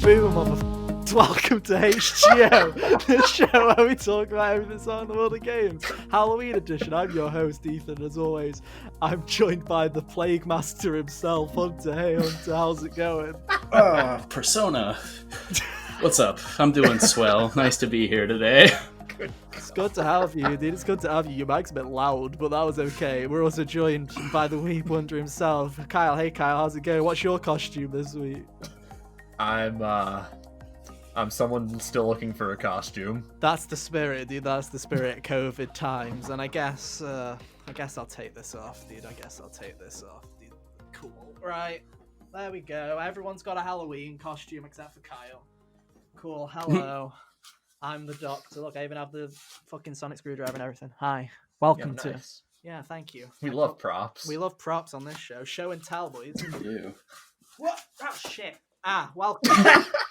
Boom, motherfuckers. Welcome to HGO, the show where we talk about everything that's on in the world of games. Halloween edition. I'm your host, Ethan. As always, I'm joined by the Plague Master himself, Hunter. Hey, Hunter, how's it going? Persona. What's up? I'm doing swell. Nice to be here today. It's good to have you, dude. It's good to have you. Your mic's a bit loud, but that was okay. We're also joined by the Weep Wonder himself, Kyle. Hey, Kyle, how's it going? What's your costume this week? I'm someone still looking for a costume. That's the spirit, dude. That's the spirit. COVID times, and I guess I'll take this off, dude. Cool. Right, there we go. Everyone's got a Halloween costume except for Kyle. Cool. Hello. I'm the doctor. Look, I even have the fucking sonic screwdriver and everything. Hi. Welcome to. Nice. Yeah, thank you. We love props. We love props on this show. Show and tell, boys. We do. What? Oh, shit. Welcome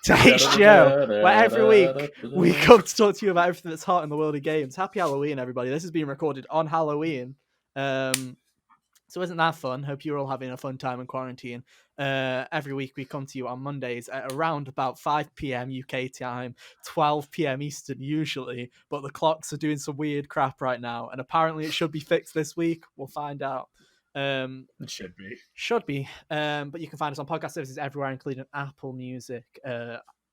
to HGO, where every week we come to talk to you about everything that's hot in the world of games. Happy Halloween, everybody. This is being recorded on Halloween. So isn't that fun? Hope you're all having a fun time in quarantine. Every week we come to you on Mondays at around about 5 p.m. UK time, 12 p.m. Eastern usually, but the clocks are doing some weird crap right now, and apparently it should be fixed this week. We'll find out. It should be. But you can find us on podcast services everywhere, including Apple Music,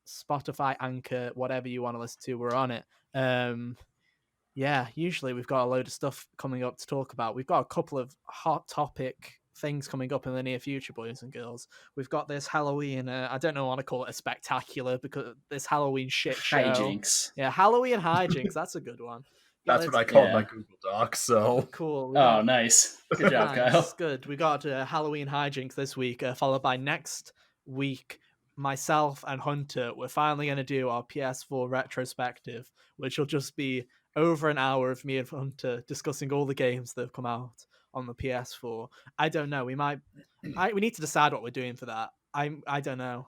Spotify, Anchor, whatever you want to listen to, we're on it. Yeah, usually we've got a load of stuff coming up to talk about. We've got a couple of hot topic things coming up in the near future, boys and girls. We've got this Halloween, I don't know, I want to call it a spectacular, because this Halloween shit show. Hijinks. Yeah, Halloween hijinks, that's a good one. That's what I called my Google Doc, so... Cool. Oh, nice. Good job, Kyle. Good. We got Halloween hijinks this week, followed by next week, myself and Hunter, we're finally going to do our PS4 retrospective, which will just be over an hour of me and Hunter discussing all the games that have come out on the PS4. I don't know. We need to decide what we're doing for that. I don't know.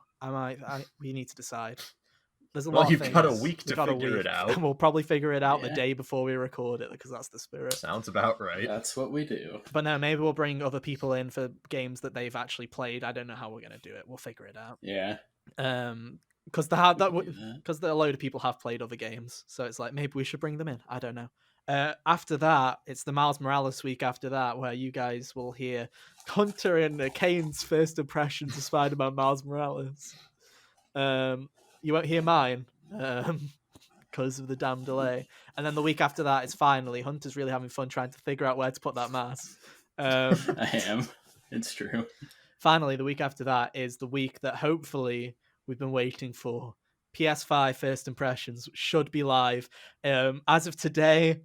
We need to decide. There's a lot of things. You've got a week to figure it out. And we'll probably figure it out the day before we record it, because that's the spirit. Sounds about right. That's what we do. But no, maybe we'll bring other people in for games that they've actually played. I don't know how we're going to do it. We'll figure it out. Yeah. Because a load of people have played other games, so it's like maybe we should bring them in. I don't know. After that, it's the Miles Morales week after that, where you guys will hear Hunter and Kane's first impressions of Spider-Man Miles Morales. You won't hear mine because of the damn delay. And then the week after that, it's finally Hunter's really having fun trying to figure out where to put that mask. I am. It's true. Finally, the week after that is the week that hopefully we've been waiting for. PS5 first impressions should be live. As of today,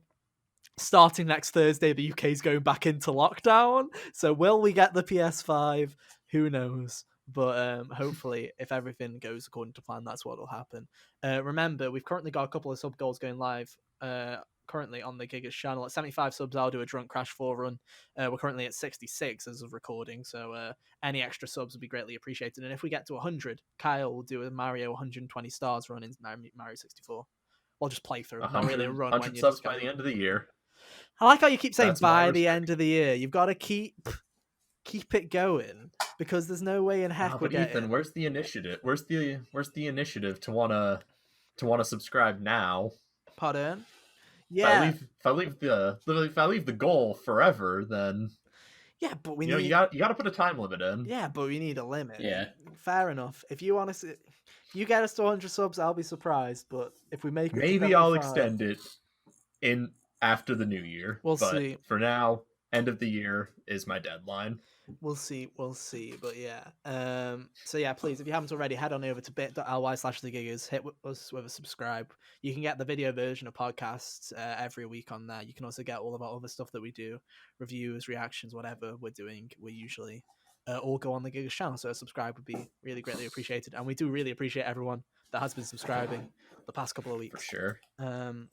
starting next Thursday, the UK is going back into lockdown. So will we get the PS5? Who knows? But hopefully, if everything goes according to plan, that's what will happen. Remember, we've currently got a couple of sub goals going live currently on the Gigas channel. At 75 subs, I'll do a Drunk Crash 4 run. We're currently at 66 as of recording, so any extra subs would be greatly appreciated. And if we get to 100, Kyle will do a Mario 120 stars run in Mario 64. We'll just play through. Not really a run. 100 subs by the end of the year. I like how you keep saying by the end of the year. You've got to keep it going, because there's no way in heck we're getting... Ethan, where's the initiative? Where's the initiative to wanna subscribe now? Pardon? Yeah. If I leave the goal forever, then yeah, but you got to put a time limit in. Yeah, but we need a limit. Yeah. Fair enough. If you get us to 100 subs, I'll be surprised. But if we make it, maybe I'll extend it in after the new year. We'll see. For now, end of the year is my deadline. We'll see. But yeah. So yeah, please, if you haven't already, head on over to bit.ly/thegigas, hit us with a subscribe. You can get the video version of podcasts every week on there. You can also get all of our other stuff that we do, reviews, reactions, whatever we're doing. We usually all go on the Gigas channel, so a subscribe would be really greatly appreciated. And we do really appreciate everyone that has been subscribing the past couple of weeks. For sure. And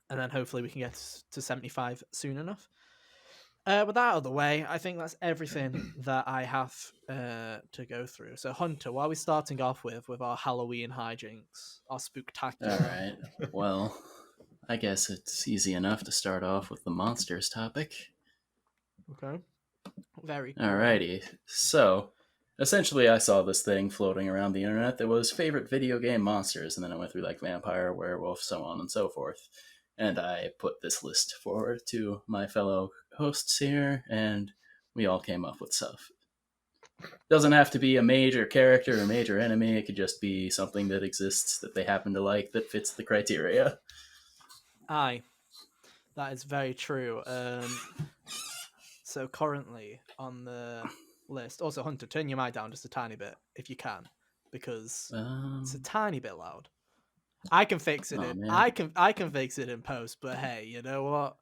then hopefully we can get to 75 soon enough. With that out of the way, I think that's everything that I have to go through. So, Hunter, what are we starting off with our Halloween hijinks, our spooktacular? All right. Well, I guess it's easy enough to start off with the monsters topic. Okay. Very cool. Alrighty. So, essentially, I saw this thing floating around the internet that was favorite video game monsters, and then it went through like vampire, werewolf, so on and so forth. And I put this list forward to my fellow hosts here, and we all came up with stuff. Doesn't have to be a major character or major enemy. It could just be something that exists that they happen to like that fits the criteria. Aye, that is very true. So currently on the list, also Hunter, turn your mic down just a tiny bit if you can, because it's a tiny bit loud. I can fix it. I can fix it in post, but hey, you know what?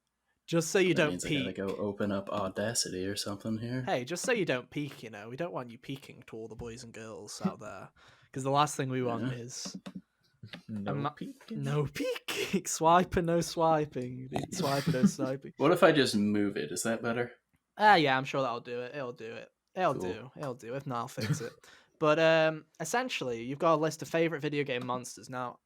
Just so you that don't means peek. I gotta go open up Audacity or something here. Hey, just so you don't peek, you know, we don't want you peeking to all the boys and girls out there, because the last thing we want is no peeking. No peeking. Swiping, no swiping. Swiping, no swiping. What if I just move it? Is that better? Yeah, I'm sure that'll do it. It'll do. Cool. It'll do. If not, I'll fix it. But essentially, you've got a list of favorite video game monsters. Now,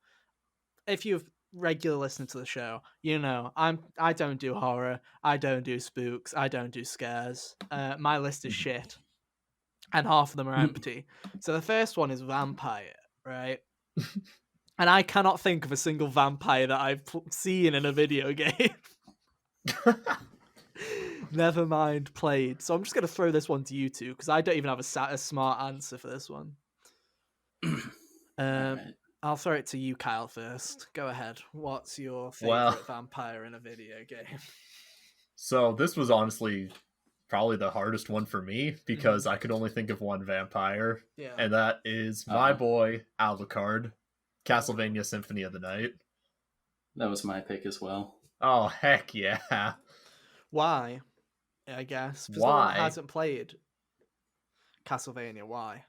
if you've regular listener to the show, you know I don't do horror. I don't do spooks. I don't do scares. My list is shit, and half of them are empty. So the first one is vampire, right? And I cannot think of a single vampire that I've seen in a video game. Never mind played. So I'm just going to throw this one to you two, because I don't even have a smart answer for this one. I'll throw it to you, Kyle, first. Go ahead. What's your favorite vampire in a video game? So this was honestly probably the hardest one for me, because I could only think of one vampire. Yeah. And that is my boy, Alucard, Castlevania Symphony of the Night. That was my pick as well. Oh, heck yeah. Why? I guess. Why? Hasn't played Castlevania. Why?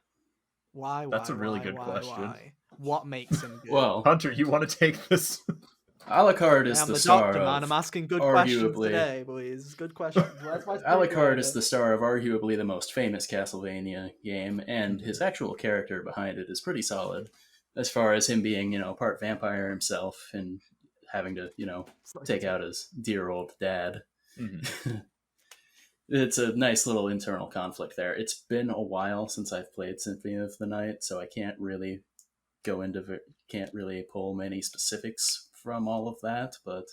That's a really good question. Why? What makes him good? Well, Hunter, you want to take this? Alucard is the star doctor, of man. I'm asking good questions arguably today, boys. Good questions. Alucard is the star of arguably the most famous Castlevania game, and his actual character behind it is pretty solid, as far as him being, you know, part vampire himself and having to, you know, take out his dear old dad. Mm-hmm. It's a nice little internal conflict there. It's been a while since I've played Symphony of the Night, so I can't really pull many specifics from all of that, but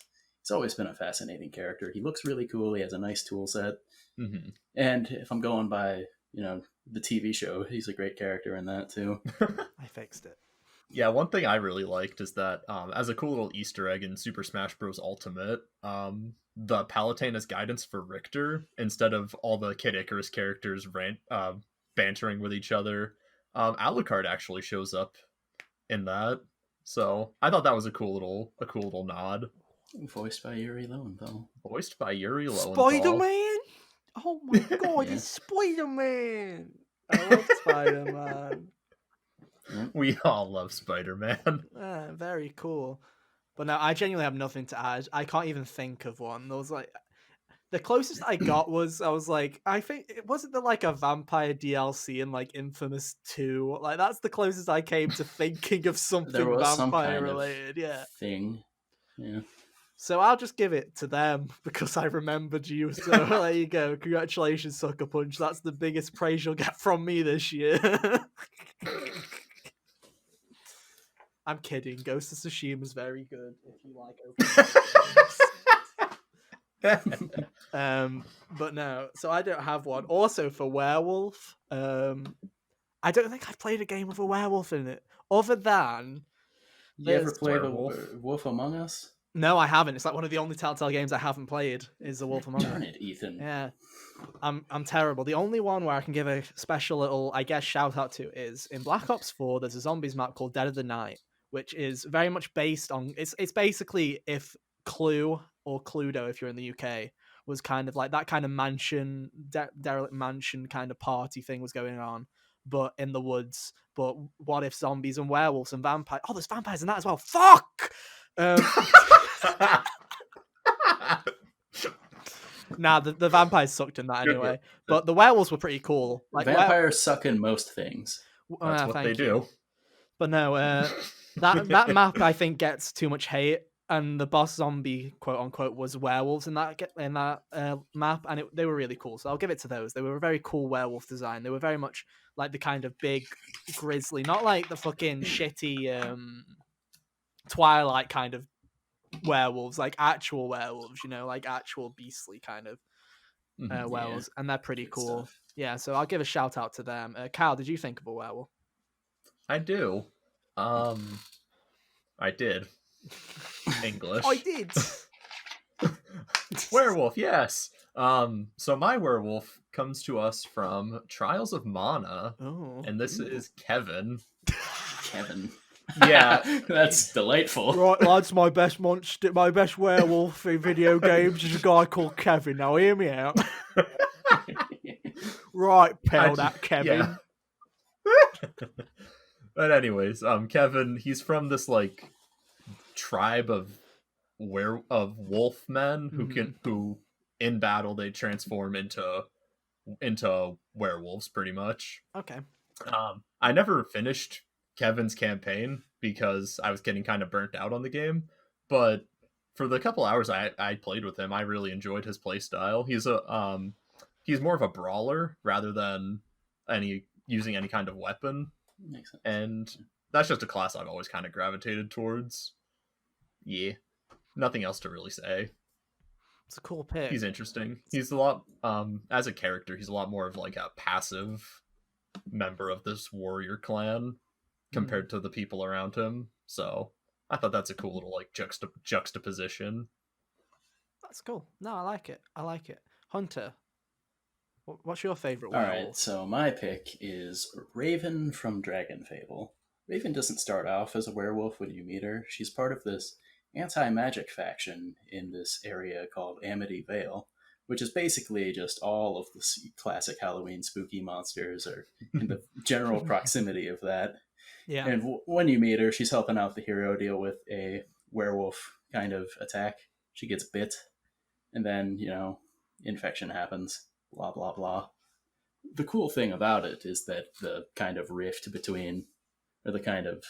he's always been a fascinating character. He looks really cool. He has a nice tool set. Mm-hmm. And if I'm going by, you know, the TV show, he's a great character in that too. I fixed it. Yeah, one thing I really liked is that as a cool little Easter egg in Super Smash Bros. Ultimate, the Palatine as guidance for Richter, instead of all the Kid Icarus characters bantering with each other, Alucard actually shows up in that. So I thought that was a cool little nod. Voiced by Yuri Lowenthal. Spider-Man? Oh my god, It's Spider-Man! I love Spider-Man. We all love Spider-Man. Very cool. But no, I genuinely have nothing to add. I can't even think of one. There was like, the closest I got was, I was like, I think, wasn't there like a vampire DLC in like Infamous 2? Like, that's the closest I came to thinking of something vampire related. Yeah. Thing. Yeah. So I'll just give it to them because I remembered you. So there you go. Congratulations, Sucker Punch. That's the biggest praise you'll get from me this year. I'm kidding. Ghost of Tsushima is very good if you like open games. But no, so I don't have one. Also for Werewolf, I don't think I've played a game with a werewolf in it. Other than you ever played Wolf Among Us? No, I haven't. It's like one of the only Telltale games I haven't played is The Wolf Among Us. Darn it, Ethan. Yeah. I'm terrible. The only one where I can give a special little, I guess, shout out to is in Black Ops 4, there's a zombies map called Dead of the Night, which is very much based on, it's basically if Clue or Cluedo, if you're in the UK, was kind of like that kind of mansion, derelict mansion kind of party thing was going on, but in the woods. But what if zombies and werewolves and vampires? Oh, there's vampires in that as well. Fuck! Nah, the vampires sucked in that anyway. But the werewolves were pretty cool. Like vampires suck in most things. That's what they do. But no, that map I think gets too much hate. and the boss zombie, quote unquote, was werewolves in that map, and they were really cool. So I'll give it to those. They were a very cool werewolf design. They were very much like the kind of big, grisly, not like the fucking shitty Twilight kind of werewolves, like actual werewolves, like actual beastly kind of werewolves, and they're pretty Good cool. stuff. Yeah, so I'll give a shout out to them. Kyle, did you think of a werewolf? I do. I did. English. I did. Werewolf, yes. So my werewolf comes to us from Trials of Mana, and this is Kevin. Kevin. Yeah, that's delightful. Right, lads, my best werewolf in video games is a guy called Kevin. Now hear me out. Right, pal, that Kevin. Yeah. But anyways, Kevin, he's from this like tribe of wolf men who in battle they transform into werewolves pretty much. Okay. I never finished Kevin's campaign because I was getting kind of burnt out on the game, but for the couple hours I played with him, I really enjoyed his play style. He's more of a brawler rather than using any kind of weapon. Makes sense. And that's just a class I've always kind of gravitated towards. Yeah. Nothing else to really say. It's a cool pick. He's interesting. He's a lot, as a character, he's a lot more of like a passive member of this warrior clan compared to the people around him. So I thought that's a cool little like juxtaposition. That's cool. No, I like it. Hunter, what's your favorite werewolf? All right, so my pick is Raven from Dragon Fable. Raven doesn't start off as a werewolf when you meet her. She's part of this anti-magic faction in this area called Amity Vale, which is basically just all of the classic Halloween spooky monsters are in the general proximity of that. Yeah. And when you meet her, she's helping out the hero deal with a werewolf kind of attack. She gets bit, and then, infection happens. Blah, blah, blah. The cool thing about it is that the kind of rift between, or the kind of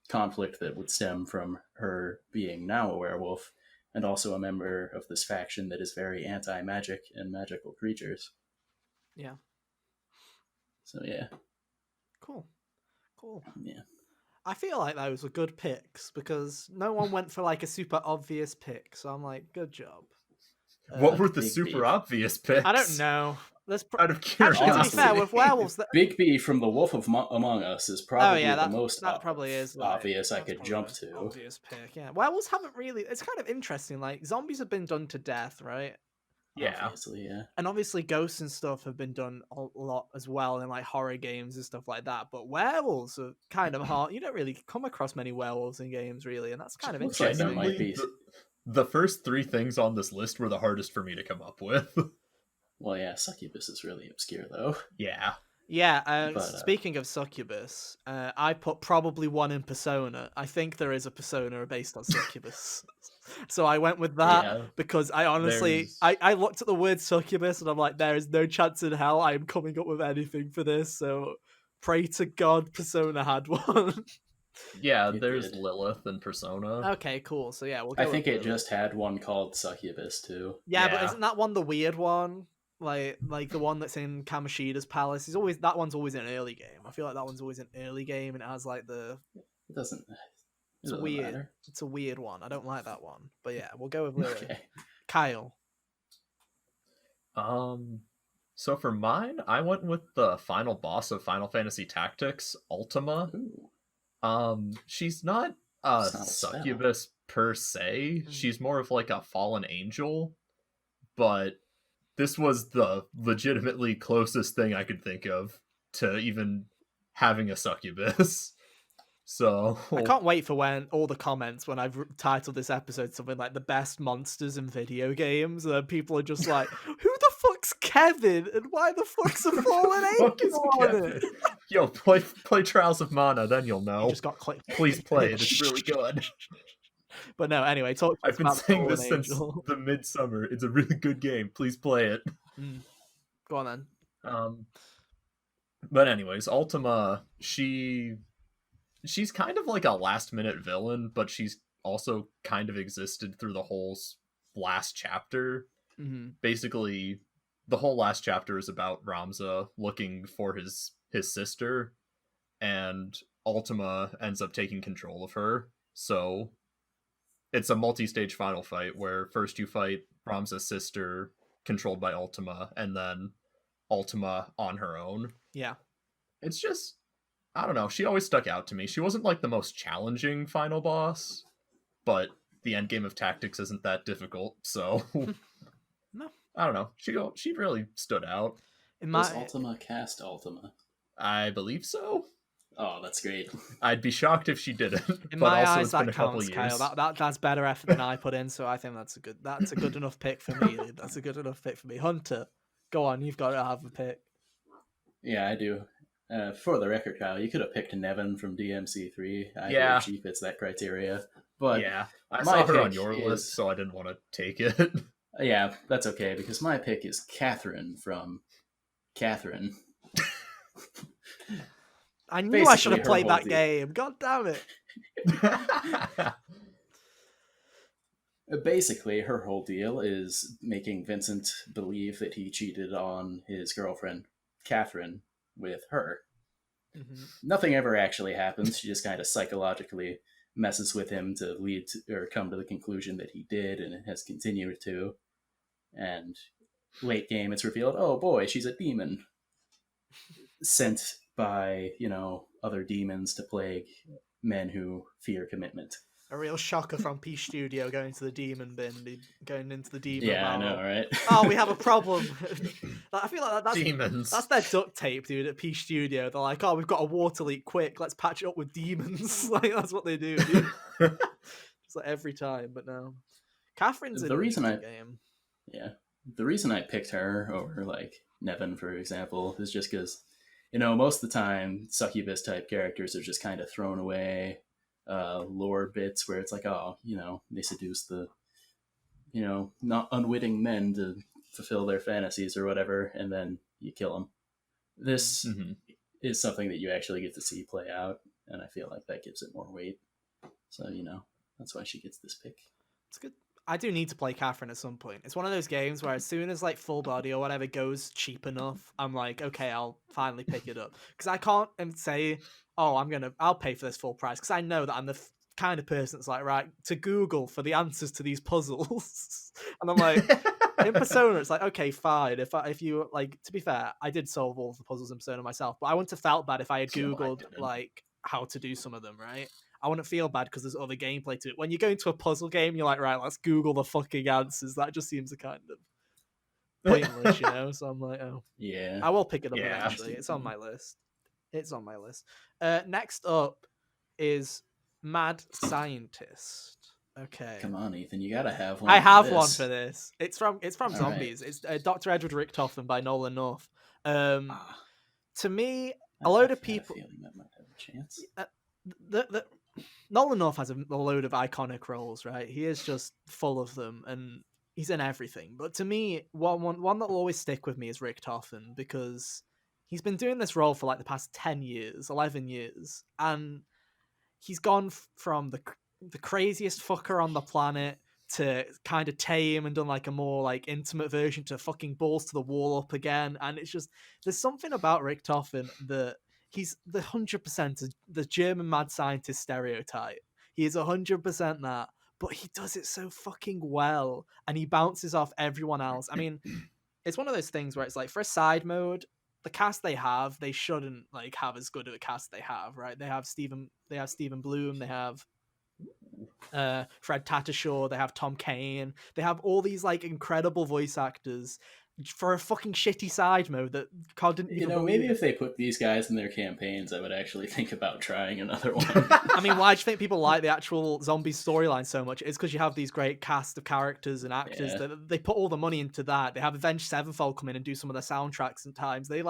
conflict that would stem from her being now a werewolf and also a member of this faction that is very anti-magic and magical creatures. Yeah. So, yeah. Cool. Yeah. I feel like those were good picks because no one went for like a super obvious pick. So I'm like, good job. What were the Big super beef. obvious picks? I don't know. Out of Actually, curiosity. to be fair, with werewolves, Big B from The Wolf of Among Us is probably the most that probably is obvious I that's could probably jump an to. obvious pick. Yeah, werewolves haven't really. It's kind of interesting. Like zombies have been done to death, right? Yeah. Obviously, yeah. And obviously ghosts and stuff have been done a lot as well in like horror games and stuff like that. But werewolves are kind of hard. You don't really come across many werewolves in games, really, and that's kind of Looks like interesting. there might be. The first three things on this list were the hardest for me to come up with. Well, yeah, succubus is really obscure, though. Yeah. Yeah, But, speaking of succubus, I put probably one in Persona. I think there is a Persona based on succubus. So I went with that because I honestly, I looked at the word succubus and I'm like, there is no chance in hell I am coming up with anything for this. So pray to God Persona had one. Yeah, It there's did. Lilith and Persona. Okay, cool. So yeah, we'll go I think with it Lilith. just had one called succubus, too. Yeah, but Yeah. isn't that one the weird one? Like the one that's in Kamoshida's palace is always that one's always an early game. I feel like that one's always an early game and it has like the It doesn't. it's doesn't weird. matter. It's a weird one. I don't like that one. But yeah, we'll go with Lilith. Okay. Kyle. So for mine, I went with the final boss of Final Fantasy Tactics, Ultima. Ooh. She's not a It's not a spell. succubus per se. She's more of like a fallen angel, but this was the legitimately closest thing I could think of to even having a succubus. So I can't wait for when all the comments when I've titled this episode something like the best monsters in video games, and people are just like, who the fuck's Kevin and why the fuck's a fallen Fuck is angel on Kevin? it? Yo, play Trials of Mana, then you'll You know. just got clicked. Please play it; it's really good. But no, anyway, talk to us I've been about saying Fallen this since Angel. the midsummer. It's a really good game. Please play it. Go on then. But anyways, Ultima, she's kind of like a last minute villain, but she's also kind of existed through the whole last chapter. Mm-hmm. Basically, the whole last chapter is about Ramza looking for his sister, and Ultima ends up taking control of her. So it's a multi-stage final fight where first you fight Ramza's sister, controlled by Ultima, and then Ultima on her own. Yeah. It's just, I don't know, she always stuck out to me. She wasn't like the most challenging final boss, but the end game of tactics isn't that difficult, so No. I don't know. She really stood out. Does Ultima cast Ultima? I believe so. Oh, that's great. I'd be shocked if she didn't. In but my also eyes, it's been that a couple counts, years. Kyle. That's better effort than I put in, so I think that's a good enough pick for me. That's a good enough pick for me. Hunter, go on, you've got to have a pick. Yeah, I do. For the record, Kyle, you could have picked Nevin from DMC3. I Yeah. believe she fits that criteria. But yeah, I my saw her on pick your is- list, so I didn't want to take it. yeah, that's okay, because my pick is Catherine from Catherine. I knew I should Basically, have her played whole that deal. game. God damn it. Basically, her whole deal is making Vincent believe that he cheated on his girlfriend, Catherine, with her. Mm-hmm. Nothing ever actually happens. She just kind of psychologically messes with him to lead to, or come to the conclusion that he did and has continued to. And late game, it's revealed, oh boy, she's a demon sent by, other demons to plague men who fear commitment. A real shocker from P Studio going to the demon bin, going into the demon Yeah, I barrel. know, right? Oh, we have a problem. I feel like that's Demons. That's their duct tape, dude, at P Studio. They're like, oh, we've got a water leak, quick, let's patch it up with demons. Like, that's what they do, dude. Just like every time, but no. Catherine's The a reason neat game. Yeah. The reason I picked her over, like, Nevin, for example, is just because, most of the time, succubus type characters are just kind of thrown away. Lore bits where it's like, oh, they seduce the, not unwitting men to fulfill their fantasies or whatever, and then you kill them. This is something that you actually get to see play out, and I feel like that gives it more weight. So, that's why she gets this pick. It's good. I do need to play Catherine at some point. It's one of those games where as soon as like full body or whatever goes cheap enough, I'm like, okay, I'll finally pick it up. Because I can't say, oh, I'll pay for this full price. Because I know that I'm the kind of person that's like, right, to Google for the answers to these puzzles. And I'm like, in Persona, it's like, okay, fine. If you like, to be fair, I did solve all of the puzzles in Persona myself, but I wouldn't have felt bad if I had No, I Googled didn't. like how to do some of them, right? I wouldn't feel bad because there's other gameplay to it. When you go into a puzzle game, you're like, right, let's Google the fucking answers. That just seems a kind of pointless, So I'm like, oh. Yeah. I will pick it up Yeah. eventually. It's on my list. Next up is Mad Scientist. Okay. Come on, Ethan, you gotta have one. I have for one this. for this. It's from All Zombies. right. It's Dr. Edward Richtofen by Nolan North. Ah, To me, I a load of had a people. feeling that might have a chance. Nolan North has a load of iconic roles, right? He is just full of them, and he's in everything. But to me, one that will always stick with me is Richtofen, because he's been doing this role for like the past 10 years, 11 years, and he's gone from the craziest fucker on the planet to kind of tame and done like a more like intimate version to fucking balls to the wall up again. And it's just, there's something about Richtofen that he's the 100% the German mad scientist stereotype. He is 100% that, but he does it so fucking well, and he bounces off everyone else. I mean, it's one of those things where it's like, for a side mode, the cast they shouldn't like have as good of a cast they have, right? They have Stephen Bloom, they have Fred Tatasciore, they have Tom Kane, they have all these like incredible voice actors for a fucking shitty side mode that God didn't even believe. Maybe if they put these guys in their campaigns, I would actually think about trying another one. I mean, why do you think people like the actual Zombies storyline so much? It's because you have these great cast of characters and actors that they put all the money into that. They have Avenged Sevenfold come in and do some of the soundtracks at times. That's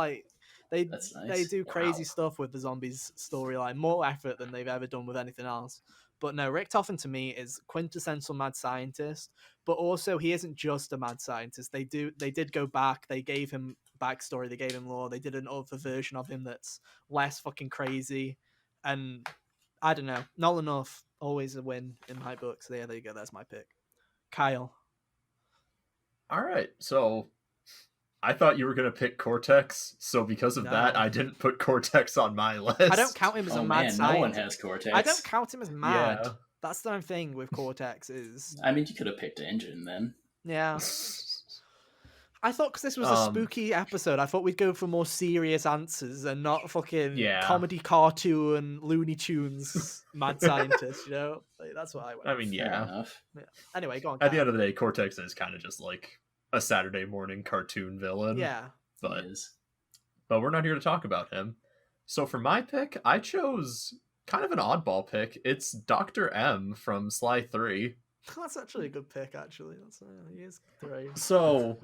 nice. They do crazy stuff with the Zombies storyline, more effort than they've ever done with anything else. But no, Richtofen to me is quintessential mad scientist, but also he isn't just a mad scientist. They did go back, they gave him backstory, they gave him lore, they did another version of him that's less fucking crazy. And I don't know, Nolan North Always a win in my book. So there you go. That's my pick. Kyle. All right, so I thought you were gonna pick Cortex, so because of that, No. I didn't put Cortex on my list. I don't count him as a mad scientist. No one has Cortex. I don't count him as mad. Yeah. That's the thing with Cortex is. I mean, you could have picked Engine then. Yeah. I thought because this was a spooky episode, I thought we'd go for more serious answers and not fucking comedy cartoon Looney Tunes mad scientist, you know? Like, that's what I went. I mean, Fair enough. Yeah. Anyway, go on. At the end of the day, Cortex is kind of just like a Saturday morning cartoon villain. Yeah. But we're not here to talk about him. So for my pick, I chose kind of an oddball pick. It's Dr. M from Sly 3. That's actually a good pick, actually. He is 3. So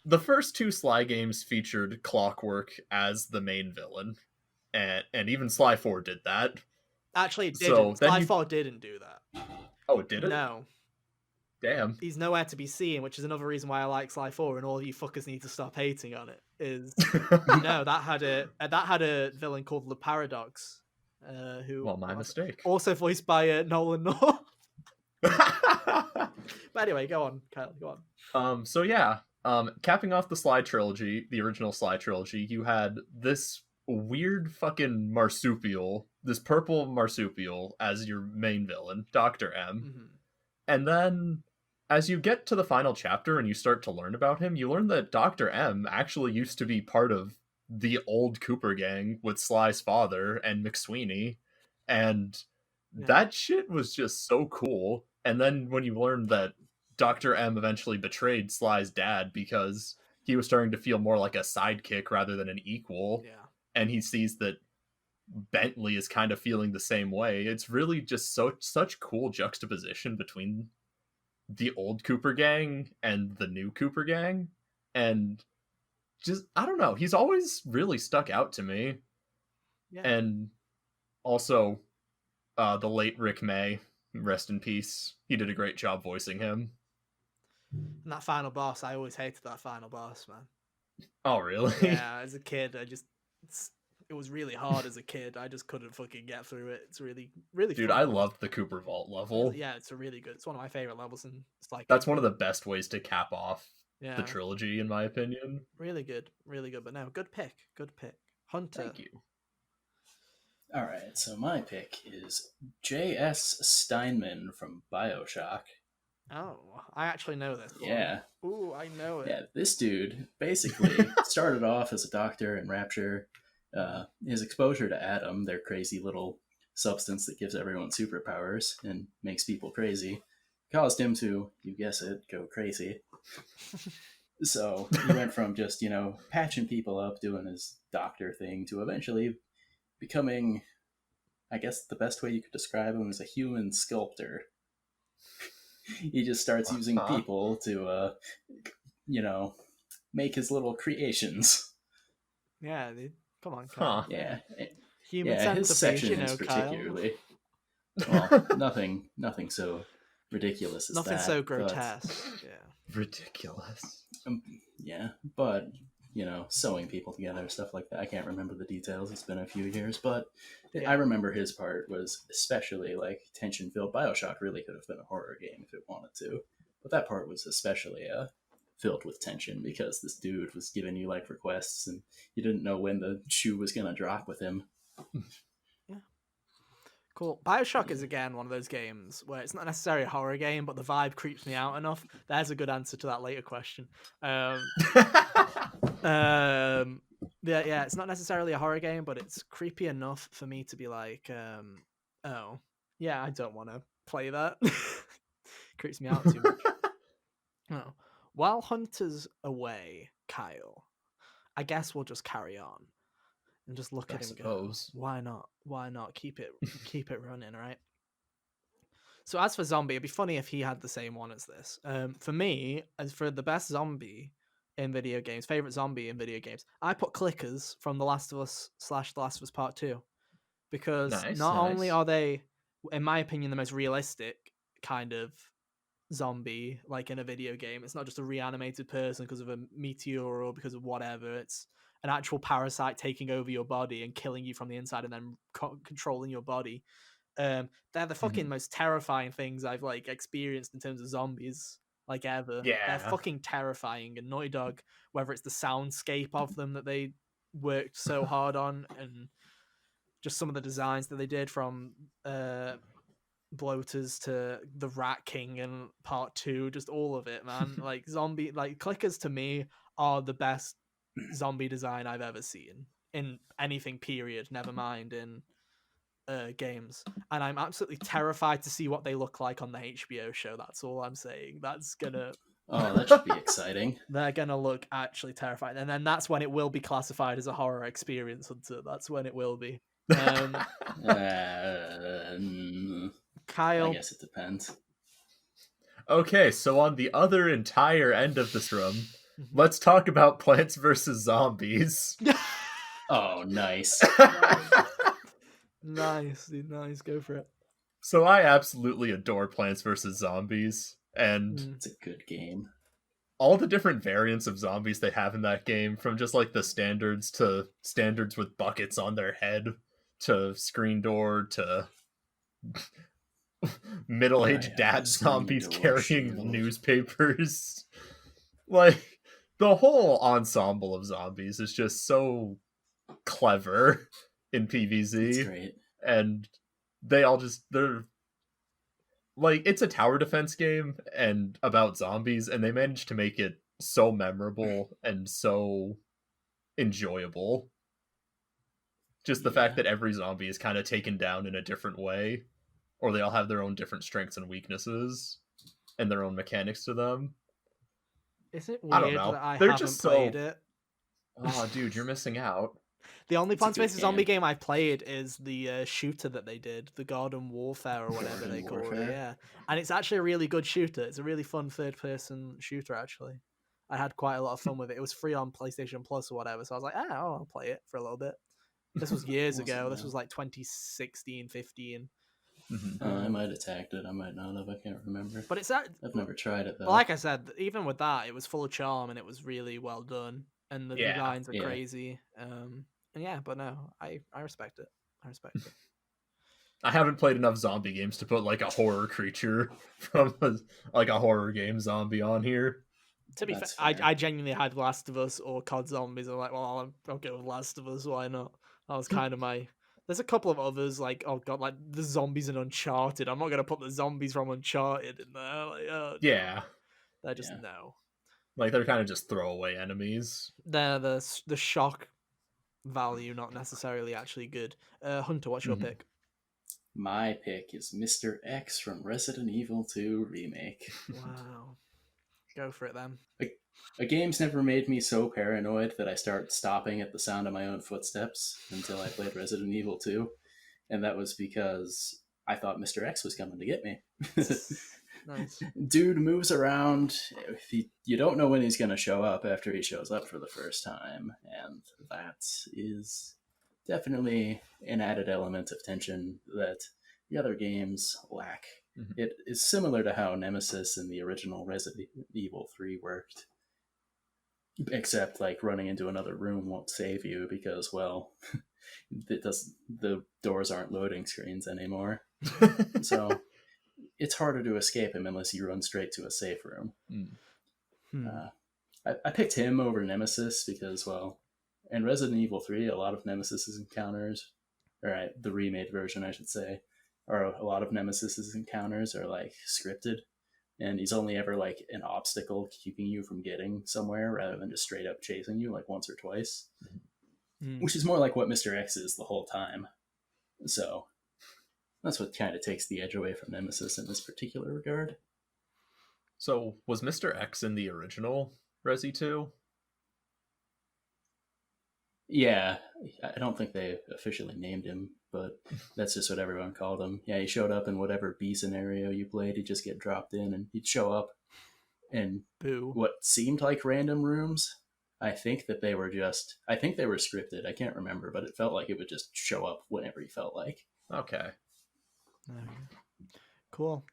the first 2 Sly games featured Clockwork as the main villain, and even Sly 4 did that. Actually, it didn't. Sly 4 didn't do that. Oh, it didn't? No. Damn. He's nowhere to be seen, which is another reason why I like Sly 4, and all you fuckers need to stop hating on it. Is no, that had a villain called the Paradox, who my mistake. Also voiced by Nolan North. But anyway, go on, Kyle. Go on. So yeah. Capping off the Sly trilogy, the original Sly trilogy, you had this weird fucking marsupial, this purple marsupial as your main villain, Dr. M. Mm-hmm. And then as you get to the final chapter and you start to learn about him, you learn that Dr. M actually used to be part of the old Cooper gang with Sly's father and McSweeney. And that shit was just so cool. And then when you learn that Dr. M eventually betrayed Sly's dad because he was starting to feel more like a sidekick rather than an equal. Yeah. And he sees that Bentley is kind of feeling the same way. It's really just such cool juxtaposition between the old Cooper gang and the new Cooper gang. And just, I don't know, he's always really stuck out to me. Yeah. And also, the late Rick May, rest in peace. He did a great job voicing him. And that final boss, I always hated that final boss, man. Oh, really? Yeah, as a kid, it was really hard as a kid. I just couldn't fucking get through it. It's really, really Dude, fun. I loved the Cooper Vault level. Yeah, it's it's one of my favorite levels, and it's like that's one of the best ways to cap off the trilogy, in my opinion. Really good, but no, good pick. Hunter. Thank you. All right, so my pick is J.S. Steinman from BioShock. Oh, I actually know this. Yeah. Ooh, I know it. Yeah, this dude basically started off as a doctor in Rapture. His exposure to Atom, their crazy little substance that gives everyone superpowers and makes people crazy, caused him to, you guess it, go crazy. So he went from just, patching people up, doing his doctor thing, to eventually becoming, I guess the best way you could describe him is a human sculptor. He just starts using people to, make his little creations. Yeah, dude. Come on, Kyle. Yeah. Human his sections particularly. Well, nothing so ridiculous as nothing that. So grotesque. Yeah. Ridiculous. Yeah, but sewing people together, stuff like that. I can't remember the details. It's been a few years, but I remember his part was especially tension filled. BioShock really could have been a horror game if it wanted to, but that part was especially filled with tension because this dude was giving you requests and you didn't know when the shoe was gonna drop with him. Yeah. Cool. BioShock is again one of those games where it's not necessarily a horror game, but the vibe creeps me out enough. There's a good answer to that later question. Yeah, it's not necessarily a horror game, but it's creepy enough for me to be like, oh, yeah, I don't want to play that. Creeps me out too much. Oh. While Hunter's away, Kyle, I guess we'll just carry on and just look at him go, why not? Why not? Keep it running, right? So as for zombie, it'd be funny if he had the same one as this. For me, as for the best zombie in video games, favorite zombie in video games, I put Clickers from The Last of Us / The Last of Us Part 2. Because not only are they, in my opinion, the most realistic kind of zombie in a video game. It's not just a reanimated person because of a meteor or because of whatever. It's an actual parasite taking over your body and killing you from the inside and then controlling your body. They're the fucking most terrifying things I've like experienced in terms of zombies like ever. They're Yeah. fucking terrifying. And Naughty Dog, whether it's the soundscape of them that they worked so hard on, and just some of the designs that they did, from bloaters to the Rat King and Part 2, just all of it, man. Like zombie, like clickers to me are the best zombie design I've ever seen in anything, period, never mind in games. And I'm absolutely terrified to see what they look like on the HBO show. That's all I'm saying. That's gonna Oh, that should be exciting. they're gonna look actually terrifying, and then that's when it will be classified as a horror experience, Hunter. That's when it will be. Kyle, I guess it depends. Okay, so on the other entire end of this room, let's talk about Plants vs. Zombies. Oh, nice. Nice, dude, nice, go for it. So I absolutely adore Plants vs. Zombies, and It's a good game. all the different variants of zombies they have in that game, from just like the standards to standards with buckets on their head, to screen door, to middle-aged I have dad a screen zombies door carrying shield. newspapers. Like, the whole ensemble of zombies is just so clever in It's PvZ, great. and they're like, it's a tower defense game and about zombies, and they managed to make it so memorable and so enjoyable. Just the fact that every zombie is kind of taken down in a different way, or they all have their own different strengths and weaknesses and their own mechanics to them. Is it I don't weird know. that I They're haven't just played so- it? Oh, dude, you're missing out. The only It's a Plants good vs. Zombie game. game I've played is the shooter that they did, the Garden Warfare or whatever Garden they call it. Warfare? Yeah, and it's actually a really good shooter. It's a really fun third-person shooter. Actually, I had quite a lot of fun with it. It was free on PlayStation Plus or whatever, so I was like, oh, I'll play it for a little bit. This was years Awesome, ago. This man. was like 2016, 15. I might have tagged it. I might not have. I can't remember. But it's I've never tried it though. like I said, even with that, it was full of charm and it was really well done. And the Yeah, designs are yeah. crazy. And yeah, but no, I respect it. I respect it. I haven't played enough zombie games to put like a horror creature from like a horror game zombie on here. To be fair, That's fair. I genuinely had Last of Us or COD Zombies. I'm like, well, I'll go with Last of Us. Why not? That was kind of my. There's a couple of others, like, oh god, like the zombies in Uncharted. I'm not gonna put the zombies from Uncharted in there. Like, oh, Yeah, they're just Yeah. no. like they're kind of just throwaway enemies. They're the shock value, not necessarily actually good. Hunter, what's your Mhm. pick? My pick is Mr. X from Resident Evil 2 Remake. Wow, go for it then. A game's never made me so paranoid that I start stopping at the sound of my own footsteps until I played Resident Evil 2. And that was because I thought Mr. X was coming to get me. Nice. Dude moves around. You don't know when he's going to show up after he shows up for the first time. And that is definitely an added element of tension that the other games lack. Mhm. It is similar to how Nemesis in the original Resident Evil 3 worked. Except, like, running into another room won't save you because, well, the doors aren't loading screens anymore. So it's harder to escape him unless you run straight to a safe room. I picked him over Nemesis because, well, in Resident Evil 3, a lot of Nemesis's encounters, or the remade version, I should say, or a lot of Nemesis's encounters are, like, scripted. And he's only ever, like, an obstacle keeping you from getting somewhere rather than just straight up chasing you, like, once or twice. Which is more like what Mr. X is the whole time. So that's what kind of takes the edge away from Nemesis in this particular regard. So was Mr. X in the original Resi 2? Yeah, I don't think they officially named him, but that's just what everyone called him. Yeah, he showed up in whatever B scenario you played. He'd just get dropped in, and he'd show up in Boo. what seemed like random rooms. I think they were scripted. I can't remember, but it felt like it would just show up whenever he felt like. Okay. Cool.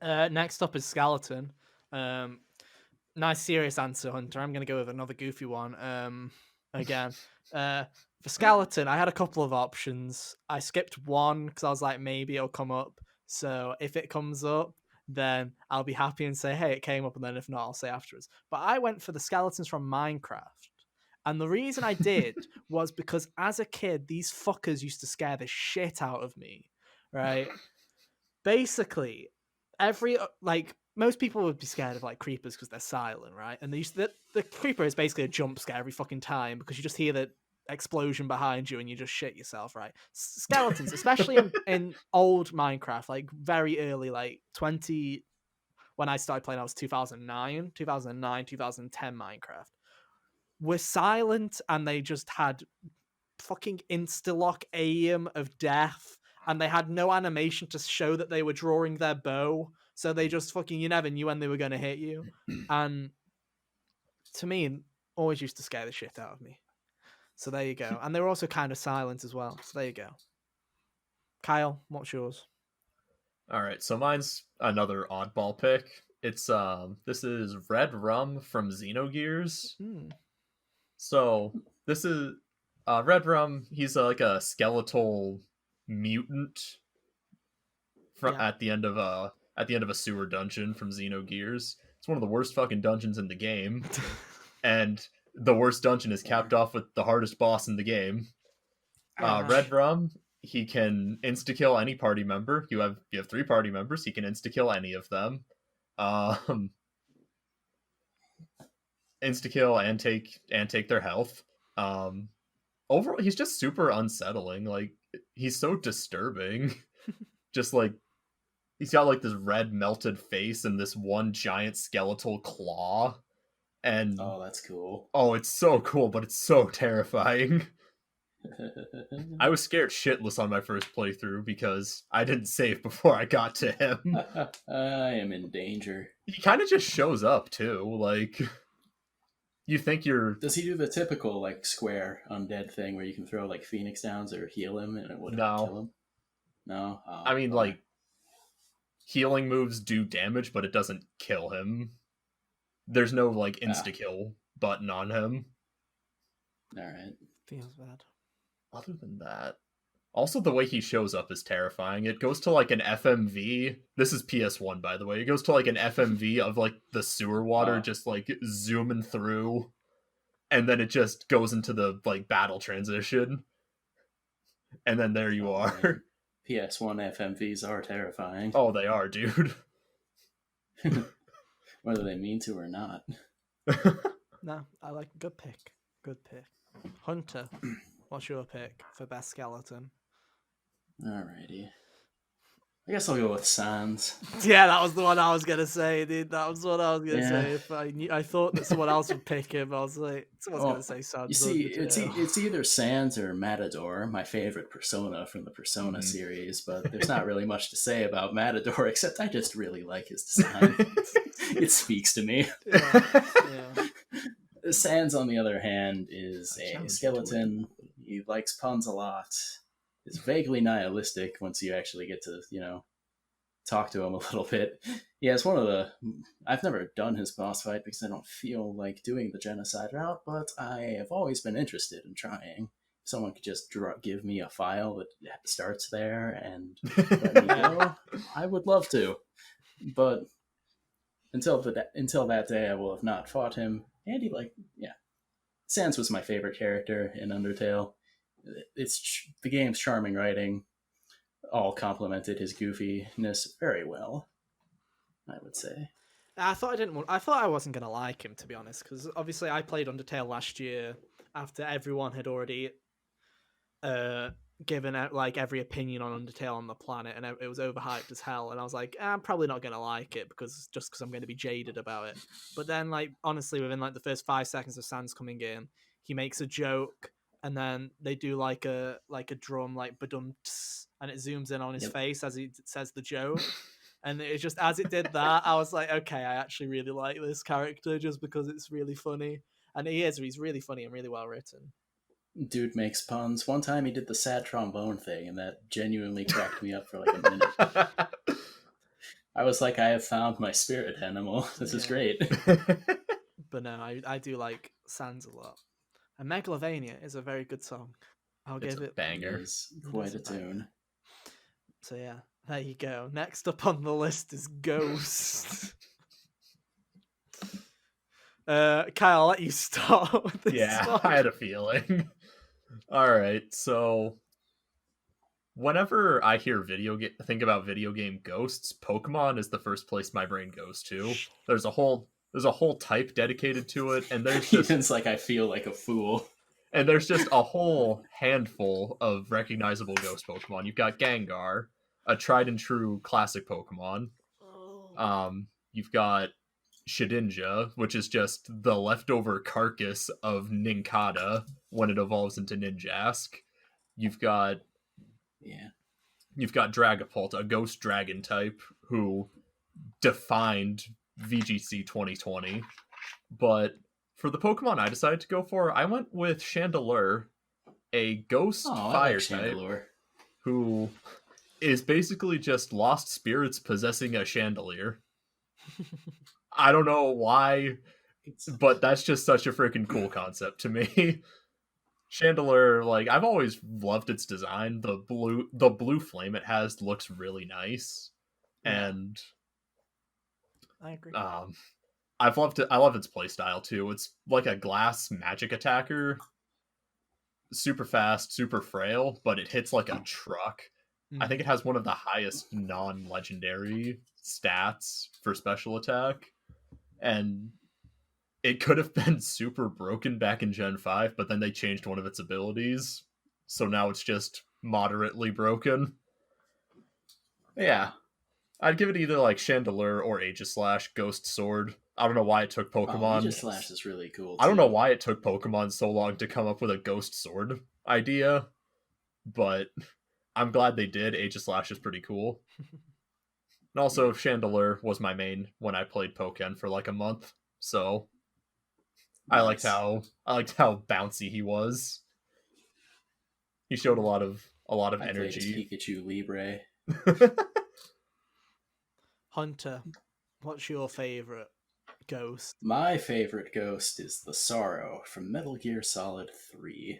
Next up is Skeleton. Nice serious answer, Hunter. I'm going to go with another goofy one. Again, For skeleton, I had a couple of options. I skipped one because I was like, maybe it'll come up. So if it comes up, then I'll be happy and say, hey, it came up. And then if not, I'll say afterwards. But I went for the skeletons from Minecraft. And the reason I did was because as a kid, these fuckers used to scare the shit out of me, right? Basically, most people would be scared of like creepers because they're silent, right? And the creeper is basically a jump scare every fucking time because you just hear the explosion behind you and you just shit yourself, right? Skeletons, especially in old Minecraft, like very early, like 20 when I started playing, I was 2009, 2010 Minecraft. Were silent and they just had fucking insta-lock aim of death, and they had no animation to show that they were drawing their bow, so they just fucking, you never knew when they were going to hit you. And to me, always used to scare the shit out of me. So there you go. And they were also kind of silent as well, so there you go. Kyle, what's yours? All right, so mine's another oddball pick. It's this is Red Rum from Xenogears. So this is Red Rum. He's like a skeletal mutant at the end of a sewer dungeon from Xenogears. It's one of the worst fucking dungeons in the game, and the worst dungeon is capped off with the hardest boss in the game. Red Rum. He can insta kill any party member. You have 3 party members. He can insta kill any of them. Insta kill and take their health. Overall, he's just super unsettling. Like, he's so disturbing. Just like he's got like this red melted face and this one giant skeletal claw. And oh, that's cool. Oh, it's so cool, but it's so terrifying. I was scared shitless on my first playthrough because I didn't save before I got to him. I am in danger. He kind of just shows up too. Like, you think you're... Does he do the typical like square undead thing where you can throw like Phoenix Downs or heal him and it would kill him? No? Oh, I mean, like, healing moves do damage, but it doesn't kill him. There's no like insta-kill button on him. Alright. Feels bad. Other than that, also the way he shows up is terrifying. It goes to like an FMV. This is PS1, by the way. It goes to like an FMV of like the sewer water just like zooming through, and then it just goes into the like battle transition, and then there you are. Man. PS1 FMVs are terrifying. Oh, they are, dude. Whether they mean to or not. No, I like good pick. Good pick. Hunter, what's your pick for best skeleton? Alrighty. I guess I'll go with Sans. Yeah, that was the one I was gonna say, dude. That was what I was gonna say. If I thought that someone else would pick him, I was like, someone's gonna say Sans. You see, it's either Sans or Matador, my favorite persona from the Persona series, but there's not really much to say about Matador except I just really like his design. It speaks to me. Yeah. Sans, on the other hand, is a skeleton. He likes puns a lot. Is vaguely nihilistic once you actually get to, talk to him a little bit. Yeah, it's one of the... I've never done his boss fight because I don't feel like doing the genocide route, but I have always been interested in trying. If someone could just give me a file that starts there and let me go, I would love to. But until that day, I will have not fought him. And Sans was my favorite character in Undertale. It's the game's charming writing all complemented his goofiness very well, I would say. I thought I wasn't gonna like him, to be honest, because obviously I played Undertale last year after everyone had already given out like every opinion on Undertale on the planet, and it was overhyped as hell. And I was like, I'm probably not gonna like it because I'm going to be jaded about it. But then, like, honestly, within like the first 5 seconds of Sans coming in, he makes a joke, and then they do like a drum, like badum, and it zooms in on his face as he says the joke. And it just, as it did that, I was like, okay, I actually really like this character just because it's really funny. And he's really funny and really well written. Dude makes puns. One time he did the sad trombone thing, and that genuinely cracked me up for like a minute. I was like, I have found my spirit animal. This is great. But no, I do like Sans a lot. And Megalovania is a very good song. I'll It's give a it. banger. It is quite a banger. tune. So yeah, there you go. Next up on the list is Ghost. Kyle, I'll let you start with this Yeah, one. I had a feeling. All right, so whenever I hear think about video game ghosts, Pokemon is the first place my brain goes to. There's a whole type dedicated to it, and there's just Ethan's like, I feel like a fool. and there's just a whole handful of recognizable ghost Pokemon. You've got Gengar, a tried and true classic Pokemon. You've got Shedinja, which is just the leftover carcass of Nincada when it evolves into Ninjask. You've got Dragapult, a ghost dragon type who defined VGC 2020. But for the Pokemon I decided to go for, I went with Chandelure, a ghost fire type who is basically just lost spirits possessing a chandelier. I don't know why, but that's just such a freaking cool concept to me. Chandelure, like, I've always loved its design. The blue flame it has looks really nice. Yeah. And I agree. I've loved it. I love its playstyle too. It's like a glass magic attacker. Super fast, super frail, but it hits like a truck. I think it has one of the highest non-legendary stats for special attack. And it could have been super broken back in Gen 5, but then they changed one of its abilities. So now it's just moderately broken. Yeah. I'd give it either like Chandelure or Aegislash Ghost Sword. I don't know why it took Pokemon. Aegislash is really cool, too. I don't know why it took Pokemon so long to come up with a Ghost Sword idea, but I'm glad they did. Aegislash is pretty cool. And also, Chandelure was my main when I played Pokken for like a month, so nice. I liked how bouncy he was. He showed a lot of energy. Played Pikachu Libre. Hunter, what's your favorite ghost? My favorite ghost is the Sorrow from Metal Gear Solid 3.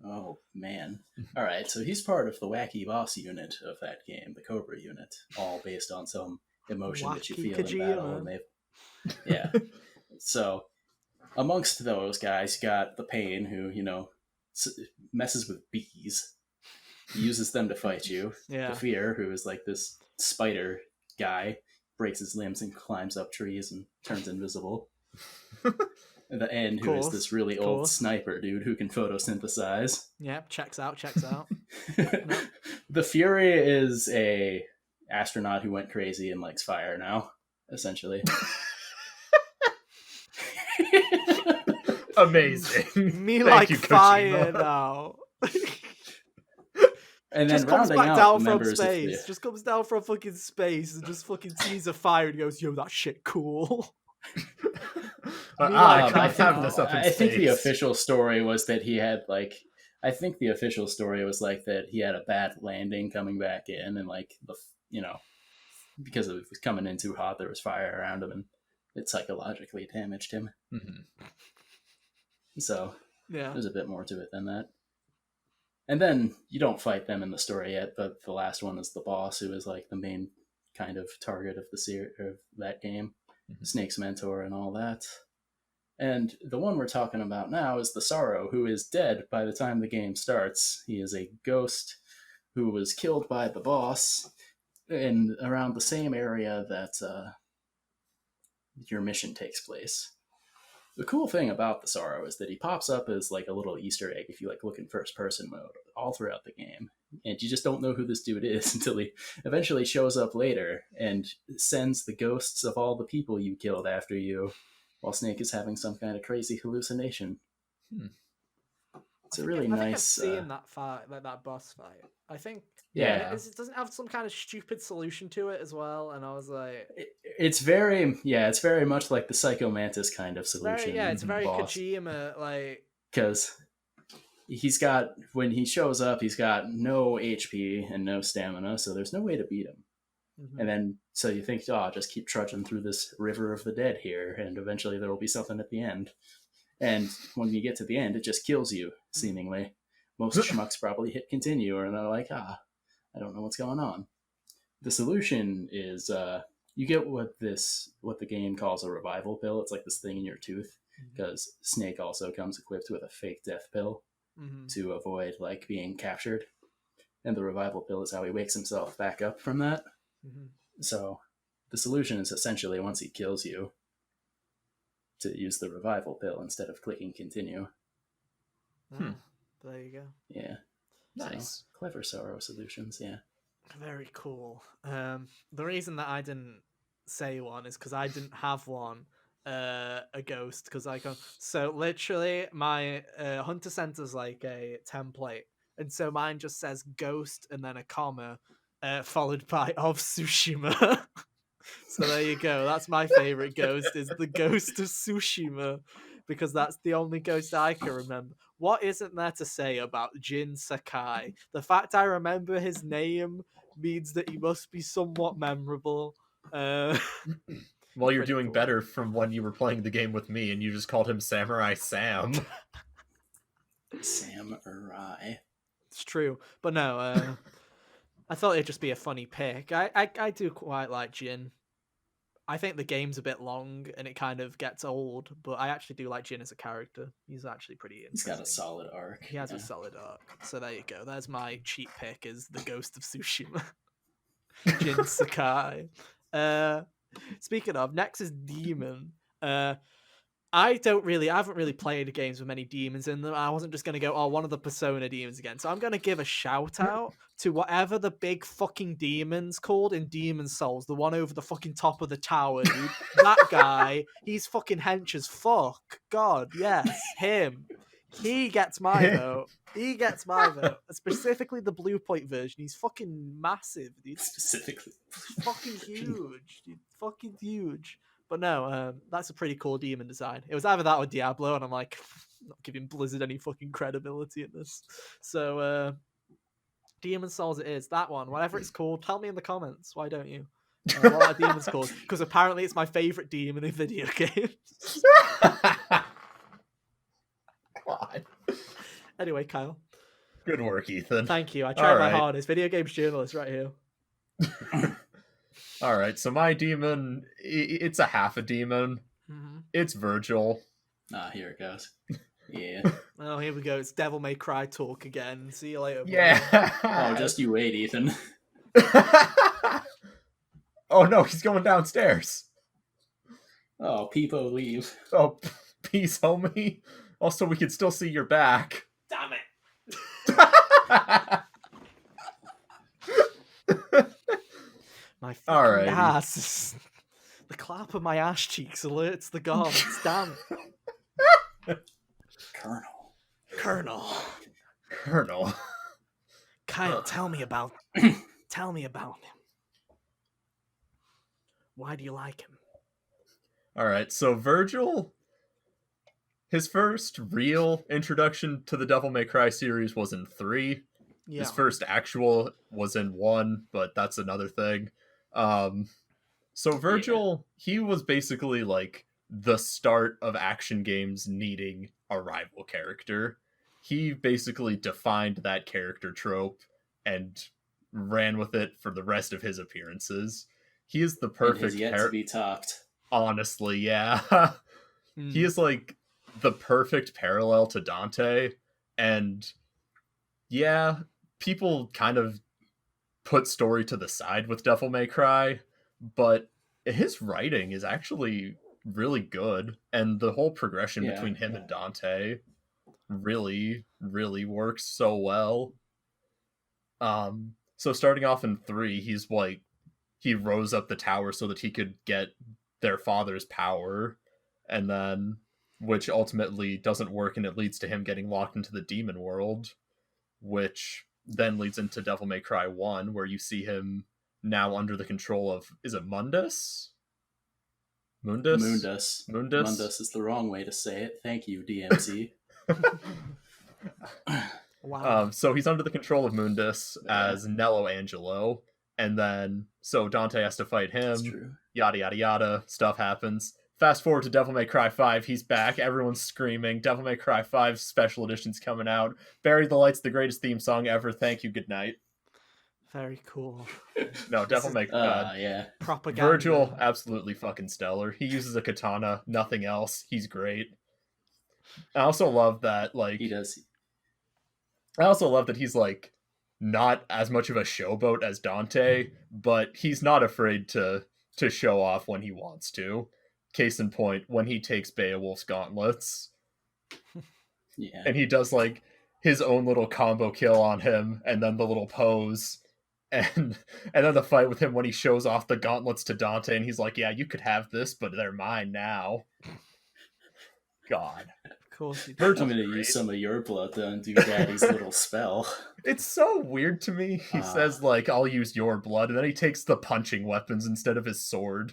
Oh, man. Alright, so he's part of the wacky boss unit of that game, the Cobra unit, all based on some emotion that you feel in battle. Yeah. So, amongst those guys, you got the Pain, who, messes with bees. He uses them to fight you. Yeah. The Fear, who is like this spider guy, breaks his limbs and climbs up trees and turns invisible. And the End, who is this really old sniper dude who can photosynthesize. Yep, checks out. Nope. The Fury is a astronaut who went crazy and likes fire now, essentially. Amazing. Me like fire now. And then just comes back down from space. Just comes down from fucking space and just fucking sees a fire and goes, "Yo, that shit cool." I think the official story was that he had that he had a bad landing coming back in, and because it was coming in too hot, there was fire around him, and it psychologically damaged him. Mm-hmm. So yeah, there's a bit more to it than that. And then you don't fight them in the story yet, but the last one is the boss, who is like the main kind of target of of that game, Snake's mentor and all that. And the one we're talking about now is the Sorrow, who is dead by the time the game starts. He is a ghost who was killed by the boss in around the same area that your mission takes place. The cool thing about the Sorrow is that he pops up as like a little Easter egg if you look in first person mode all throughout the game. And you just don't know who this dude is until he eventually shows up later and sends the ghosts of all the people you killed after you while Snake is having some kind of crazy hallucination. It's a really nice... I've seen that fight, that boss fight. I think... Yeah. It doesn't have some kind of stupid solution to it as well, and I was like... It's very much like the Psycho Mantis kind of solution. It's very boss. Kojima, like... Because when he shows up, he's got no HP and no stamina, so there's no way to beat him. And then, so you think, just keep trudging through this river of the dead here, and eventually there will be something at the end. And when you get to the end, it just kills you, seemingly. Most schmucks probably hit continue, and they're like, I don't know what's going on. The solution is you get what the game calls a revival pill. It's like this thing in your tooth, because Snake also comes equipped with a fake death pill to avoid like being captured. And the revival pill is how he wakes himself back up from that. So the solution is essentially, once he kills you, to use the revival pill instead of clicking continue. There you go. Yeah. Nice. So, clever sorrow solutions, yeah. Very cool. The reason that I didn't say one is because I didn't have one, a ghost, because so literally my Hunter Center's like a template, and so mine just says ghost and then a comma, followed by of Tsushima. So there you go. That's my favorite ghost, is the Ghost of Tsushima, because that's the only ghost I can remember. What isn't there to say about Jin Sakai? The fact I remember his name means that he must be somewhat memorable. Well, you're doing cool. better from when you were playing the game with me, and you just called him Samurai Sam. Samurai. It's true, but no. I thought it'd just be a funny pick. I do quite like Jin. I think the game's a bit long and it kind of gets old, but I actually do like Jin as a character. He's actually pretty interesting. He's got a solid arc. He has a solid arc. So there you go. There's my cheap pick, is the Ghost of Tsushima. Jin Sakai. Speaking of, next is Demon. I haven't really played games with many demons in them. I wasn't just going to go, one of the Persona demons again. So I'm going to give a shout out to whatever the big fucking demon's called in Demon Souls, the one over the fucking top of the tower, dude. That guy, he's fucking hench as fuck. God, yes, him. He gets my vote. He gets my vote. Specifically the Blue Point version. He's fucking massive, dude. Specifically. He's fucking huge, dude. Fucking huge. But no, that's a pretty cool demon design. It was either that or Diablo, and I'm like, not giving Blizzard any fucking credibility in this. So, Demon Souls it is. That one, whatever it's called, tell me in the comments. Why don't you? What are demons called? Because apparently it's my favourite demon in video games. God. Anyway, Kyle. Good work, Ethan. Thank you. I tried my hardest. Video games journalist right here. All right, so my demon, it's a half a demon. It's Vergil. Here it goes. Yeah. Oh, here we go. It's Devil May Cry talk again. See you later. Yeah. Just you wait, Ethan. Oh no, he's going downstairs. Oh, Peepo, leave. Oh, peace, homie. Also, we can still see your back. Damn it. My fucking ass. The clap of my ass cheeks alerts the gods. Damn. Colonel. Kyle, tell me about him. Why do you like him? Alright, so Vergil, his first real introduction to the Devil May Cry series was in 3. Yeah. His first actual was in 1, but that's another thing. So Vergil, he was basically like the start of action games needing a rival character. He basically defined that character trope and ran with it for the rest of his appearances. He is the perfect to be topped. Honestly, yeah. He is like the perfect parallel to Dante, and yeah, people kind of put story to the side with Devil May Cry, but his writing is actually really good, and the whole progression between him and Dante really, really works so well. So starting off in 3, he's like, he rose up the tower so that he could get their father's power, and then, which ultimately doesn't work, and it leads to him getting locked into the demon world, which then leads into Devil May Cry 1, where you see him now under the control of, is it Mundus? Mundus is the wrong way to say it. Thank you, DMC. Wow. So he's under the control of Mundus as Nello Angelo, and then so Dante has to fight him. Yada yada yada. Stuff happens. Fast forward to Devil May Cry 5, he's back, everyone's screaming, Devil May Cry 5 special edition's coming out, Bury the Light's the greatest theme song ever, thank you, good night. Very cool. No, Devil May yeah. Propaganda. Vergil, absolutely fucking stellar. He uses a katana, nothing else. He's great. I also love that, like... He does. I also love that he's, like, not as much of a showboat as Dante, but he's not afraid to show off when he wants to. Case in point, when he takes Beowulf's gauntlets. Yeah. And he does, like, his own little combo kill on him, and then the little pose... And then the fight with him when he shows off the gauntlets to Dante, and he's like, yeah, you could have this, but they're mine now. God. Of course you do. I'm going to use some of your blood to undo Daddy's little spell. It's so weird to me. He says, like, I'll use your blood, and then he takes the punching weapons instead of his sword.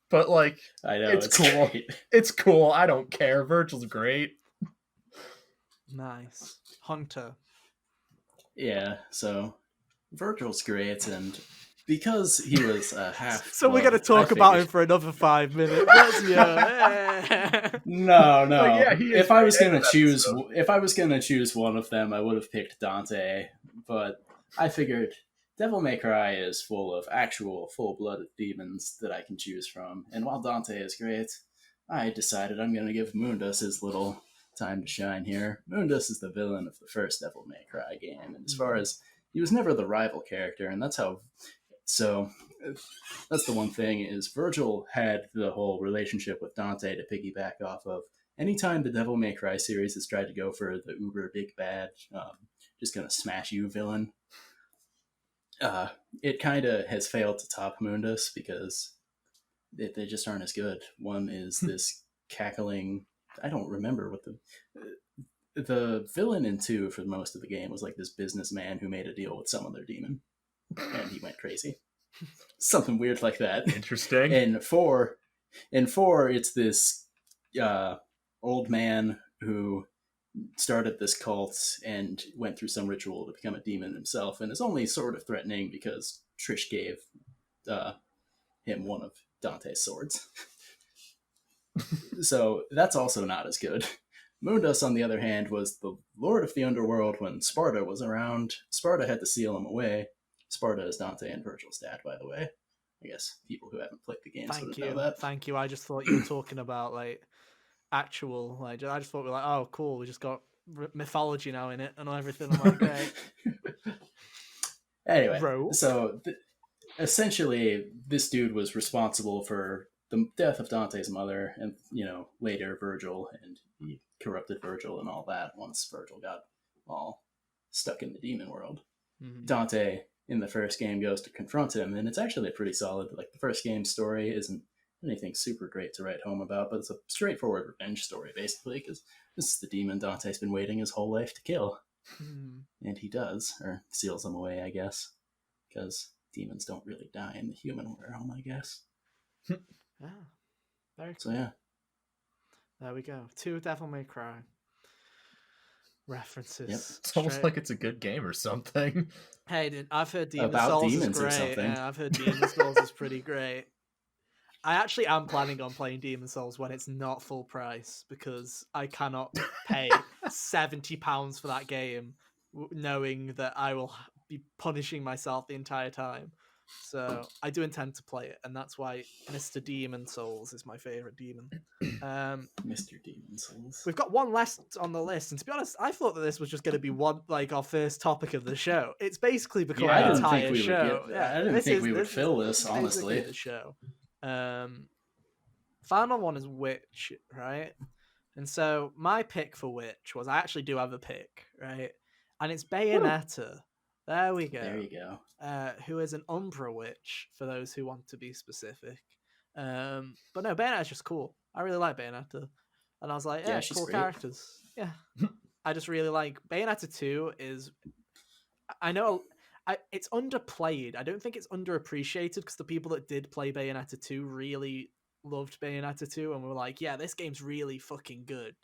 But, like, I know, it's cool. Great. It's cool. I don't care. Vergil's great. Nice. Hunter. Yeah, so... Vergil's great, and because he was half... So we're going to talk about him for another 5 minutes. No. Yeah, if I was going to choose one of them, I would have picked Dante, but I figured Devil May Cry is full of actual full-blooded demons that I can choose from, and while Dante is great, I decided I'm going to give Mundus his little time to shine here. Mundus is the villain of the first Devil May Cry game, and as far as he was never the rival character, and that's the one thing, is Vergil had the whole relationship with Dante to piggyback off of. Anytime the Devil May Cry series has tried to go for the uber big bad, just gonna smash you villain, it kind of has failed to top Mundus because they just aren't as good. One is this cackling, I don't remember what the villain in 2 for most of the game was like this businessman who made a deal with some other demon, and he went crazy. Something weird like that. Interesting. In 4, it's this old man who started this cult and went through some ritual to become a demon himself, and is only sort of threatening because Trish gave him one of Dante's swords. So that's also not as good. Mundus, on the other hand, was the lord of the underworld when Sparta was around. Sparta had to seal him away. Sparta is Dante and Vergil's dad, by the way. I guess people who haven't played the games wouldn't know that. Thank you. I just thought you were talking about, like, actual, like, I just thought we were like, oh, cool, we just got mythology now in it and everything. I'm like, great. Anyway, so essentially, this dude was responsible for the death of Dante's mother, and later Vergil, and he corrupted Vergil and all that once Vergil got all stuck in the demon world. Mm-hmm. Dante in the first game goes to confront him, and it's actually pretty solid. Like, the first game's story isn't anything super great to write home about, but it's a straightforward revenge story basically, because this is the demon Dante's been waiting his whole life to kill. And he does, or seals him away, I guess, because demons don't really die in the human realm, I guess. Yeah, very cool. So yeah, there we go. 2 Devil May Cry references. Yep. It's almost like it's a good game or something. Hey, I've heard Demon About Souls demons is or great. something. Yeah, I've heard Demon Souls is pretty great. I actually am planning on playing Demon Souls when it's not full price, because I cannot pay £70 for that game knowing that I will be punishing myself the entire time. So I do intend to play it, and that's why Mr. Demon Souls is my favorite demon. Mr. Demon Souls. We've got one last on the list, and to be honest, I thought that this was just going to be one, like, our first topic of the show. It's basically become an entire show. I didn't think we would fill this, honestly. The show. Final one is Witch, right? And so my pick for Witch was, I actually do have a pick, right? And it's Bayonetta. There we go. There you go. Who is an Umbra Witch, for those who want to be specific. But no, Bayonetta's just cool. I really like Bayonetta. And I was like, yeah, cool great. Characters. Yeah. I just really like... Bayonetta 2 is... I know... it's underplayed. I don't think it's underappreciated, because the people that did play Bayonetta 2 really loved Bayonetta 2 and were like, yeah, this game's really fucking good.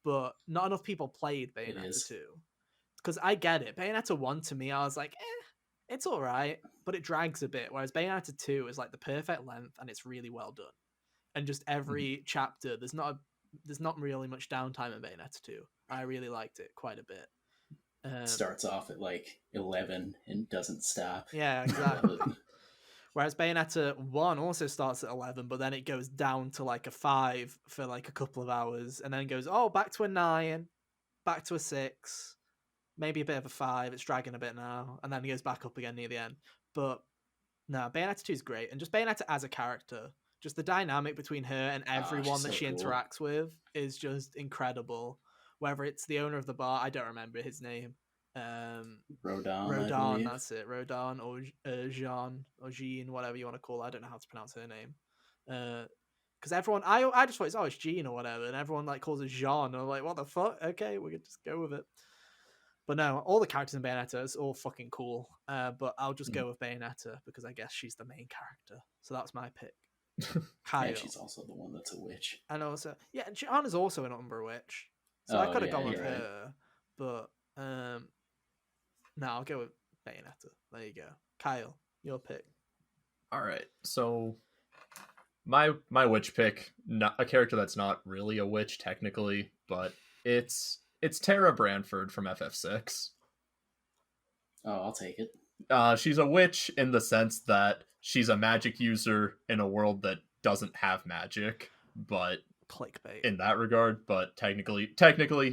But not enough people played Bayonetta 2. Because I get it. Bayonetta 1, to me, I was like, it's alright, but it drags a bit. Whereas Bayonetta 2 is like the perfect length, and it's really well done. and just every chapter, there's not really much downtime in Bayonetta 2. I really liked it quite a bit. Starts off at like 11 and doesn't stop. Yeah, exactly. Whereas Bayonetta 1 also starts at 11, but then it goes down to like a 5 for like a couple of hours, and then goes, back to a 9, back to a 6, maybe a bit of a 5. It's dragging a bit now, and then it goes back up again near the end. But no, Bayonetta 2 is great, and just Bayonetta as a character, just the dynamic between her and everyone that she interacts with is just incredible. Whether it's the owner of the bar, I don't remember his name. Rodin, that's it. Rodin or Jean or Jean, whatever you want to call it. I don't know how to pronounce her name. Because everyone, I just thought it's Jean or whatever, and everyone like calls her Jean. And I'm like, what the fuck? Okay, we could just go with it. But no, all the characters in Bayonetta is all fucking cool. But I'll just go with Bayonetta because I guess she's the main character. So that's my pick. Kyle. And she's also the one that's a witch. And also, yeah, Jean is also an Umbra witch. So I could have gone with her. But no, I'll go with Bayonetta. There you go. Kyle, your pick. All right. So my witch pick, not a character that's not really a witch technically, but it's Tara Branford from FF6. Oh, I'll take it. She's a witch in the sense that she's a magic user in a world that doesn't have magic, but clickbait in that regard. But technically,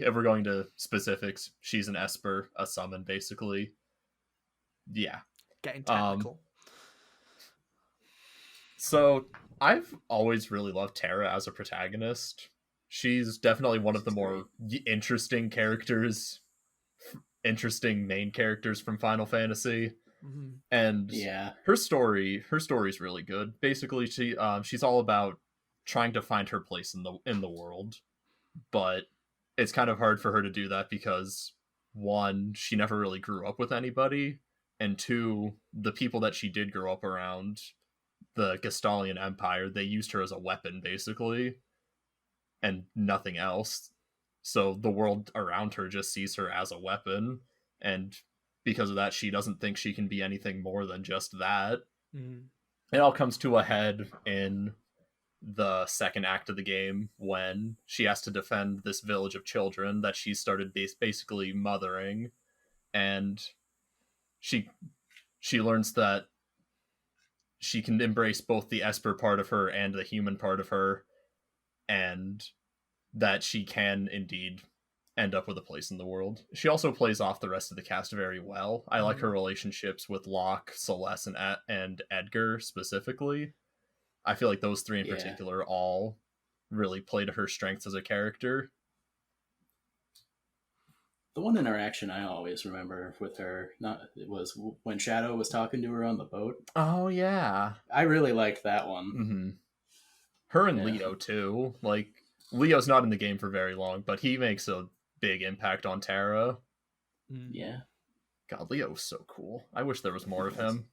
if we're going to specifics, she's an Esper, a summon, basically. Yeah, getting technical. So I've always really loved Tara as a protagonist. She's definitely one of the more interesting characters, interesting main characters from Final Fantasy. Mm-hmm. And her story is really good. Basically, she's all about trying to find her place in the world, but it's kind of hard for her to do that because, one, she never really grew up with anybody, and two, the people that she did grow up around, the Gestalian Empire, they used her as a weapon basically and nothing else. So the world around her just sees her as a weapon, and because of that, she doesn't think she can be anything more than just that. It all comes to a head in the second act of the game when she has to defend this village of children that she started basically mothering, and she learns that she can embrace both the Esper part of her and the human part of her, and that she can indeed end up with a place in the world. She also plays off the rest of the cast very well. I like her relationships with Locke, Celeste, and Edgar specifically. I feel like those three in particular all really play to her strengths as a character. The one interaction I always remember with her, it was when Shadow was talking to her on the boat. Oh yeah, I really liked that one. Mm-hmm. Her and Leo too. Like, Leo's not in the game for very long, but he makes a big impact on Tara. Yeah. God, Leo's so cool. I wish there was more of him.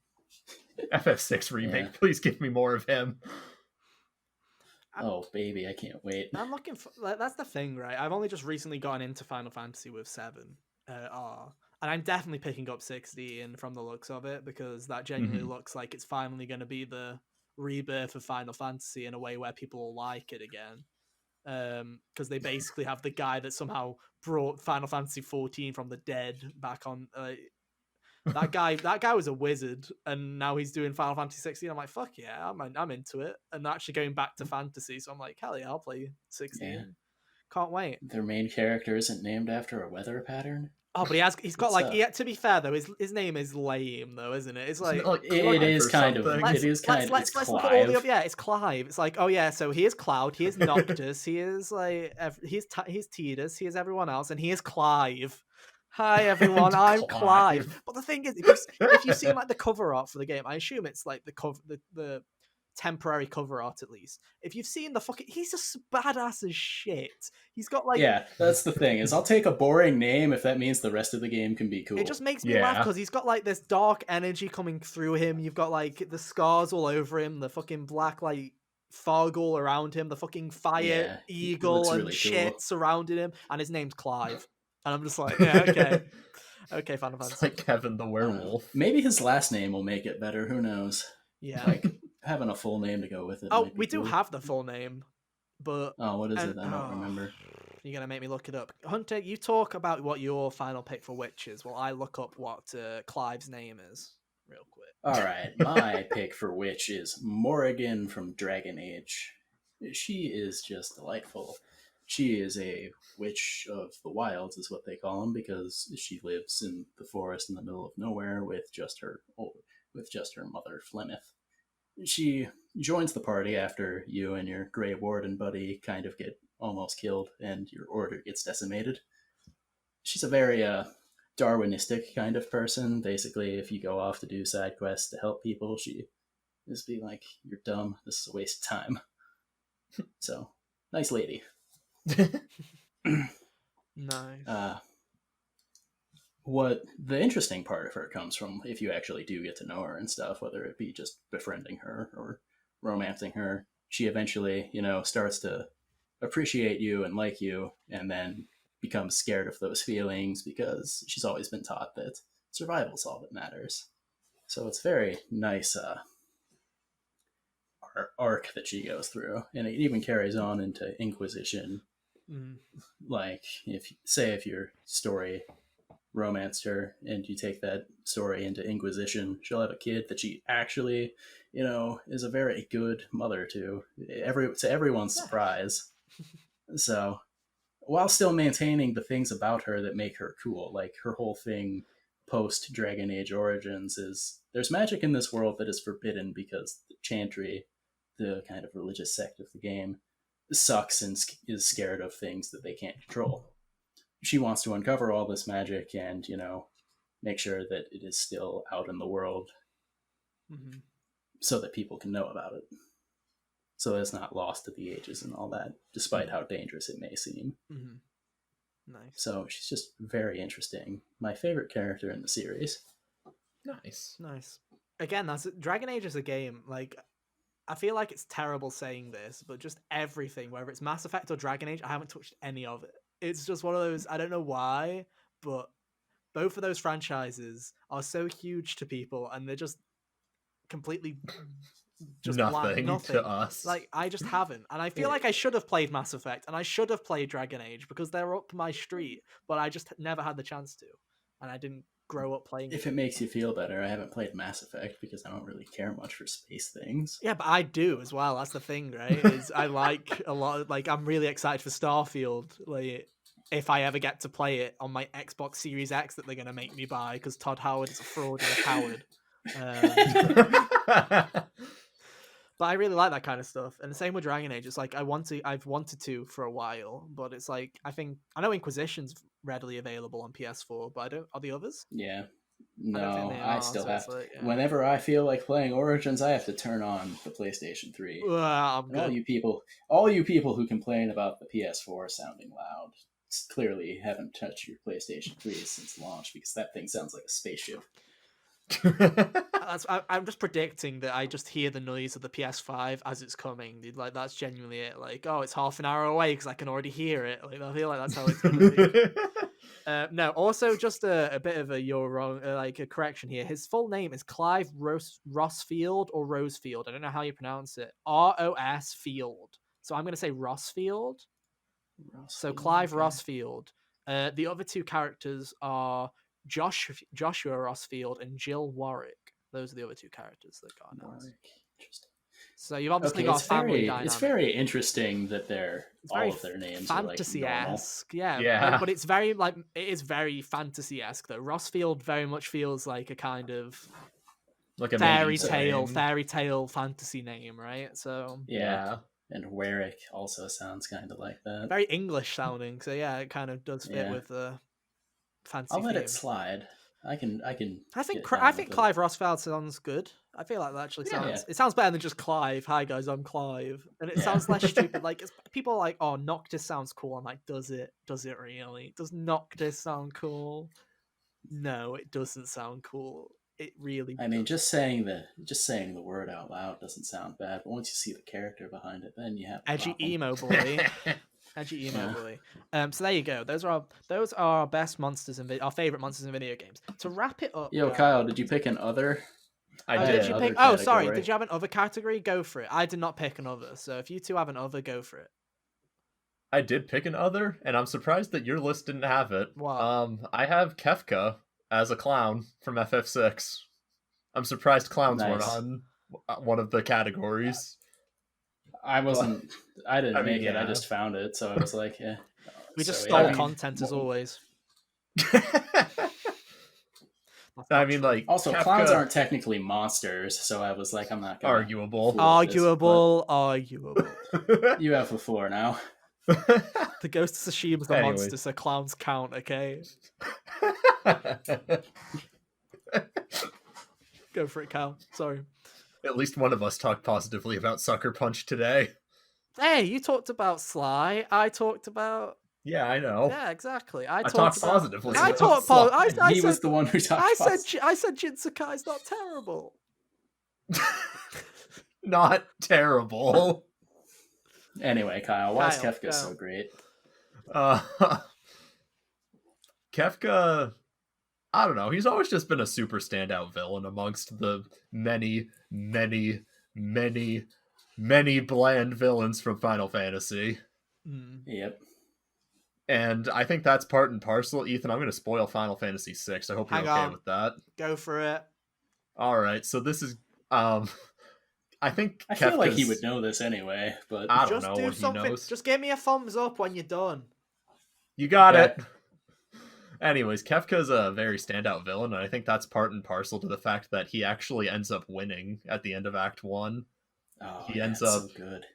FF6 remake, please give me more of him. Oh baby, I can't wait. I'm looking for. That's the thing, right? I've only just recently gotten into Final Fantasy with 7 R, and I'm definitely picking up 16 from the looks of it because that genuinely looks like it's finally going to be the rebirth of Final Fantasy in a way where people will like it again. Because they basically have the guy that somehow brought Final Fantasy 14 from the dead back on. That guy was a wizard, and now he's doing Final Fantasy 16. I'm like, fuck yeah, I'm into it. And actually going back to fantasy, so I'm like, hell yeah, I'll play 16. Yeah. Can't wait. Their main character isn't named after a weather pattern. Oh, but he's got like to be fair though, his name is lame though, isn't it? It's like it is kind of let's look at all the it's Clive. It's like, oh yeah, so he is Cloud, he is Noctis, he is like he's Tidus, he is everyone else, and he is Clive. Hi everyone, I'm Clive. But the thing is, if you see like the cover art for the game, I assume it's like the temporary cover art at least. If you've seen the fucking, he's just badass as shit. He's got like that's the thing is I'll take a boring name if that means the rest of the game can be cool. It just makes me laugh because he's got like this dark energy coming through him. You've got like the scars all over him, the fucking black like fog all around him, the fucking fire eagle and really shit surrounding him, and his name's Clive. And I'm just like, okay, Final Fantasy. It's like Kevin the werewolf. Maybe his last name will make it better. Who knows? Yeah. Like having a full name to go with it. Oh, might be we do cool. have the full name, but Oh, what is it? I don't remember. You're gonna make me look it up. Hunter, you talk about what your final pick for Witch is, while I look up what Clive's name is real quick. All right, my pick for Witch is Morrigan from Dragon Age. She is just delightful. She is a witch of the wilds, is what they call them, because she lives in the forest in the middle of nowhere with just her mother Flemeth. She joins the party after you and your Grey Warden buddy kind of get almost killed and your order gets decimated. She's a very Darwinistic kind of person. Basically, if you go off to do side quests to help people, she just be like, "You're dumb. This is a waste of time." So, nice lady. Nice. What the interesting part of her comes from, if you actually do get to know her and stuff, whether it be just befriending her or romancing her, she eventually, starts to appreciate you and like you, and then becomes scared of those feelings because she's always been taught that survival's all that matters. So it's very nice arc that she goes through, and it even carries on into Inquisition. Like, if your story romanced her and you take that story into Inquisition, she'll have a kid that she actually, is a very good mother to everyone's surprise. So, while still maintaining the things about her that make her cool, like her whole thing post Dragon Age Origins is there's magic in this world that is forbidden because the Chantry, the kind of religious sect of the game, sucks and is scared of things that they can't control. She wants to uncover all this magic and, make sure that it is still out in the world so that people can know about it. So it's not lost to the ages and all that, despite how dangerous it may seem. Nice. So she's just very interesting. My favorite character in the series. Nice. Again, Dragon Age is a game, like, I feel like it's terrible saying this, but just everything, whether it's Mass Effect or Dragon Age, I haven't touched any of it. It's just one of those, I don't know why, but both of those franchises are so huge to people, and they're just completely just nothing to us. Like, I just haven't. And I feel like I should have played Mass Effect, and I should have played Dragon Age, because they're up my street, but I just never had the chance to. And I didn't grow up playing If it makes you feel better, I haven't played Mass Effect because I don't really care much for space things. Yeah, but I do as well. That's the thing, right? Is I like a lot of, like, I'm really excited for Starfield. Like, if I ever get to play it on my Xbox Series X that they're going to make me buy, because Todd Howard is a fraud and a coward. But I really like that kind of stuff. And the same with Dragon Age. It's like I've wanted to for a while, but it's like I know Inquisition's readily available on PS4, but are the others? Yeah. No, I still have to. Like, yeah. Whenever I feel like playing Origins, I have to turn on the PlayStation 3. I'm good. All you people who complain about the PS4 sounding loud clearly haven't touched your PlayStation 3 since launch, because that thing sounds like a spaceship. I'm just predicting that I just hear the noise of the PS5 as it's coming. Like, that's genuinely it. Like, oh, it's half an hour away because I can already hear it. Like, I feel like that's how it's going to be. No, also just a bit of you're wrong, like a correction here. His full name is Clive Rossfield or Rosefield. I don't know how you pronounce it. R-O-S Field. So I'm going to say Rossfield. So Clive Rossfield. The other two characters are Joshua Rossfield and Jill Warwick. Those are the other two characters that got announced. Interesting. So you've obviously got a family dynamic. It's very interesting that all of their names fantasy-esque, are like yeah. But it is very fantasy-esque though. Rossfield very much feels like a kind of like a fairy tale fantasy name, right? So yeah. And Warwick also sounds kind of like that. Very English sounding. So yeah, it kind of does fit with the fancy. I'll let it slide. I think Clive Rossfield sounds good. I feel like that actually sounds. It sounds better than just Clive. Hi guys, I'm Clive, and it sounds less stupid. Like, people are like, "Oh, Noctis sounds cool." I'm like, "Does it? Does it really? Does Noctis sound cool?" No, it doesn't sound cool. It really. I mean, just saying the word out loud doesn't sound bad, but once you see the character behind it, then you have edgy emo boy. Edgy emo boy. So there you go. Those are our best monsters our favorite monsters in video games. To wrap it up. Yo, Kyle, did you pick an other? I Oh, did. did you Other pick? Oh, sorry. category. Did you have an other category? Go for it. I did not pick another. So if you two have an other, go for it. I did pick an other, and I'm surprised that your list didn't have it. What? I have Kefka as a clown from FF6. I'm surprised clowns weren't Nice. on one of the categories. I wasn't. I didn't I mean, make it. I yeah. just found it, so I was like, yeah. We just So, stole yeah. content as always. That's I not mean, true. like, Also, Kefka, clowns aren't technically monsters, so I was like, I'm not gonna. arguable. fool with this, Arguable. but you have the floor now. The Ghost of Tsushima's a Anyways. monster, so clowns count, okay? Go for it, Cal. Sorry. At least one of us talked positively about Sucker Punch today. Hey, you talked about Sly. I talked about... Yeah, I know. Yeah, exactly. I talked about... positively. I about talked... Sly. I He said... was the one who talked. I said Jinsukai's not terrible. Not terrible. Anyway, Kyle, why is Kyle, Kefka go. so great? Kefka, I don't know. He's always just been a super standout villain amongst the many, many, many, many bland villains from Final Fantasy. Yep. And I think that's part and parcel. Ethan, I'm going to spoil Final Fantasy VI. I hope you're Hang okay on. with that. Go for it. All right. So this is, I think I feel like he Kefka's- would know this anyway, but I don't Just know do what he something. knows. Just give me a thumbs up when you're done. You got Okay. it. Anyways, Kefka's a very standout villain, and I think that's part and parcel to the fact that he actually ends up winning at the end of Act 1. oh, He yeah, ends it's up so good.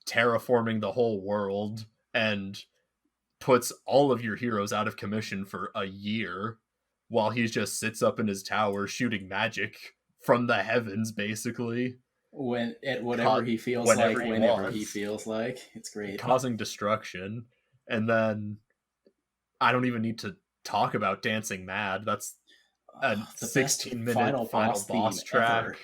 terraforming the whole world and puts all of your heroes out of commission for a year while he just sits up in his tower shooting magic from the heavens, basically. When at whatever he feels whenever like, he whenever wants. he feels like, it's great. Causing destruction. And then I don't even need to talk about Dancing Mad. That's a The best 16-minute final boss boss theme track. ever.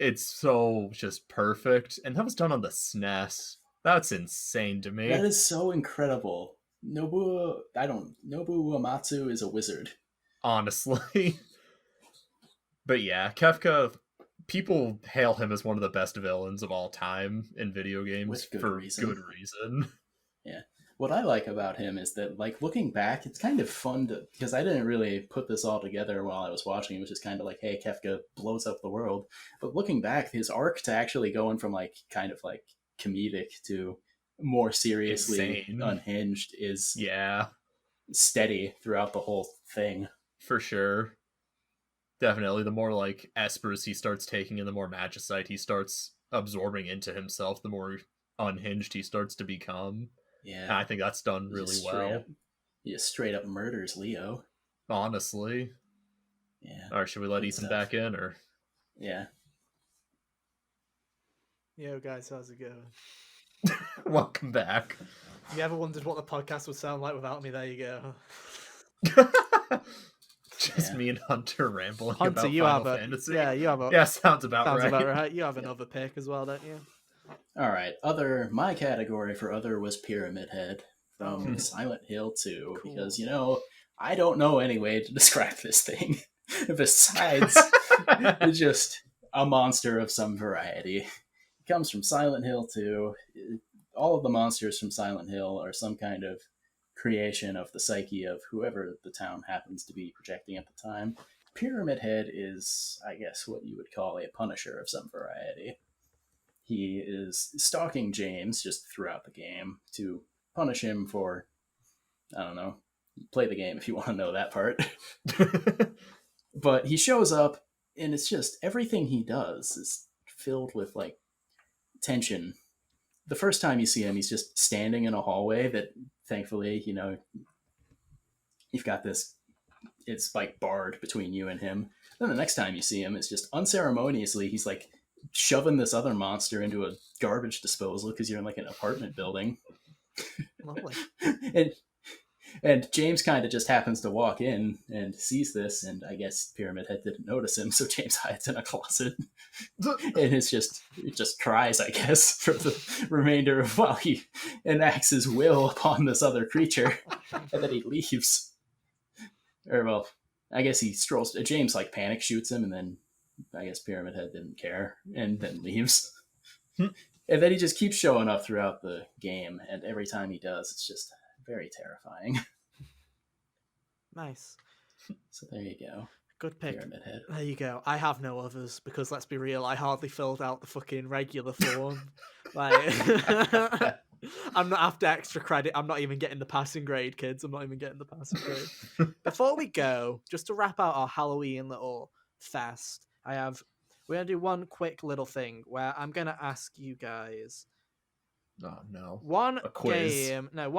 It's so just perfect. And that was done on the SNES. That's insane to me. That is so incredible. Nobuo Uematsu is a wizard. Honestly. But yeah, Kefka, people hail him as one of the best villains of all time in video games With good for reason. good reason. What I like about him is that, like, looking back, it's kind of fun to, because I didn't really put this all together while I was watching. It was just kind of like, hey, Kefka blows up the world. But looking back, his arc to actually going from, like, kind of like comedic to more seriously Insane. unhinged is Yeah, steady throughout the whole thing. for sure. Definitely, the more like espers he starts taking and the more magicite he starts absorbing into himself, the more unhinged he starts to become. Yeah. And I think that's done He really just well. He just straight up murders Leo. Honestly. Yeah. Alright, should we let Good Ethan stuff. back in, or? Yeah. Yo, guys, how's it going? Welcome back. If you ever wondered what the podcast would sound like without me, there you go. Just Yeah. me and Hunter rambling Hunter, about you Final have a Fantasy. yeah, you have a Yeah, sounds about sounds right. about right. You have another pick as well, don't you? All right. My category for other was Pyramid Head from Oh. Silent Hill 2 Cool. because, I don't know any way to describe this thing besides it's just a monster of some variety. It comes from Silent Hill 2. All of the monsters from Silent Hill are some kind of creation of the psyche of whoever the town happens to be projecting at the time. Pyramid Head is, I guess, what you would call a punisher of some variety. He is stalking James just throughout the game to punish him for, I don't know, play the game if you want to know that part. But he shows up, and it's just everything he does is filled with, like, tension. The first time you see him, he's just standing in a hallway that, thankfully, you've got this, it's like barred between you and him. Then the next time you see him, it's just unceremoniously, he's like shoving this other monster into a garbage disposal because you're in like an apartment building. Lovely. And James kind of just happens to walk in and sees this, and I guess Pyramid Head didn't notice him, so James hides in a closet. And it just cries, I guess, for the remainder of while he enacts his will upon this other creature, and then he leaves. Or, well, I guess he strolls. James, like, panic shoots him, and then I guess Pyramid Head didn't care and then leaves. Hmm. And then he just keeps showing up throughout the game, and every time he does, it's just very terrifying. Nice. So there you go. Good pick. Pyramid Head. There you go. I have no others because let's be real, I hardly filled out the fucking regular form. Like, I'm not after extra credit. I'm not even getting the passing grade, kids. I'm not even getting the passing grade. Before we go, just to wrap out our Halloween little fest, we're gonna do one quick little thing where I'm gonna ask you guys Oh no. one A quiz. the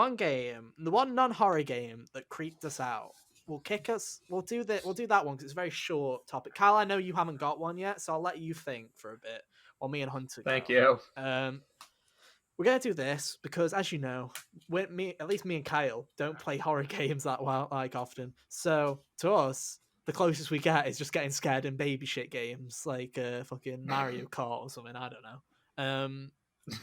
one non-horror game that creeped us out. We'll do that one because it's a very short topic. Kyle, I know you haven't got one yet, so I'll let you think for a bit while me and Hunter Thank go. you. We're gonna do this because, as you know, at least me and Kyle don't play horror games that well, like often. So to us, the closest we get is just getting scared in baby shit games like fucking Mario Kart or something. I don't know.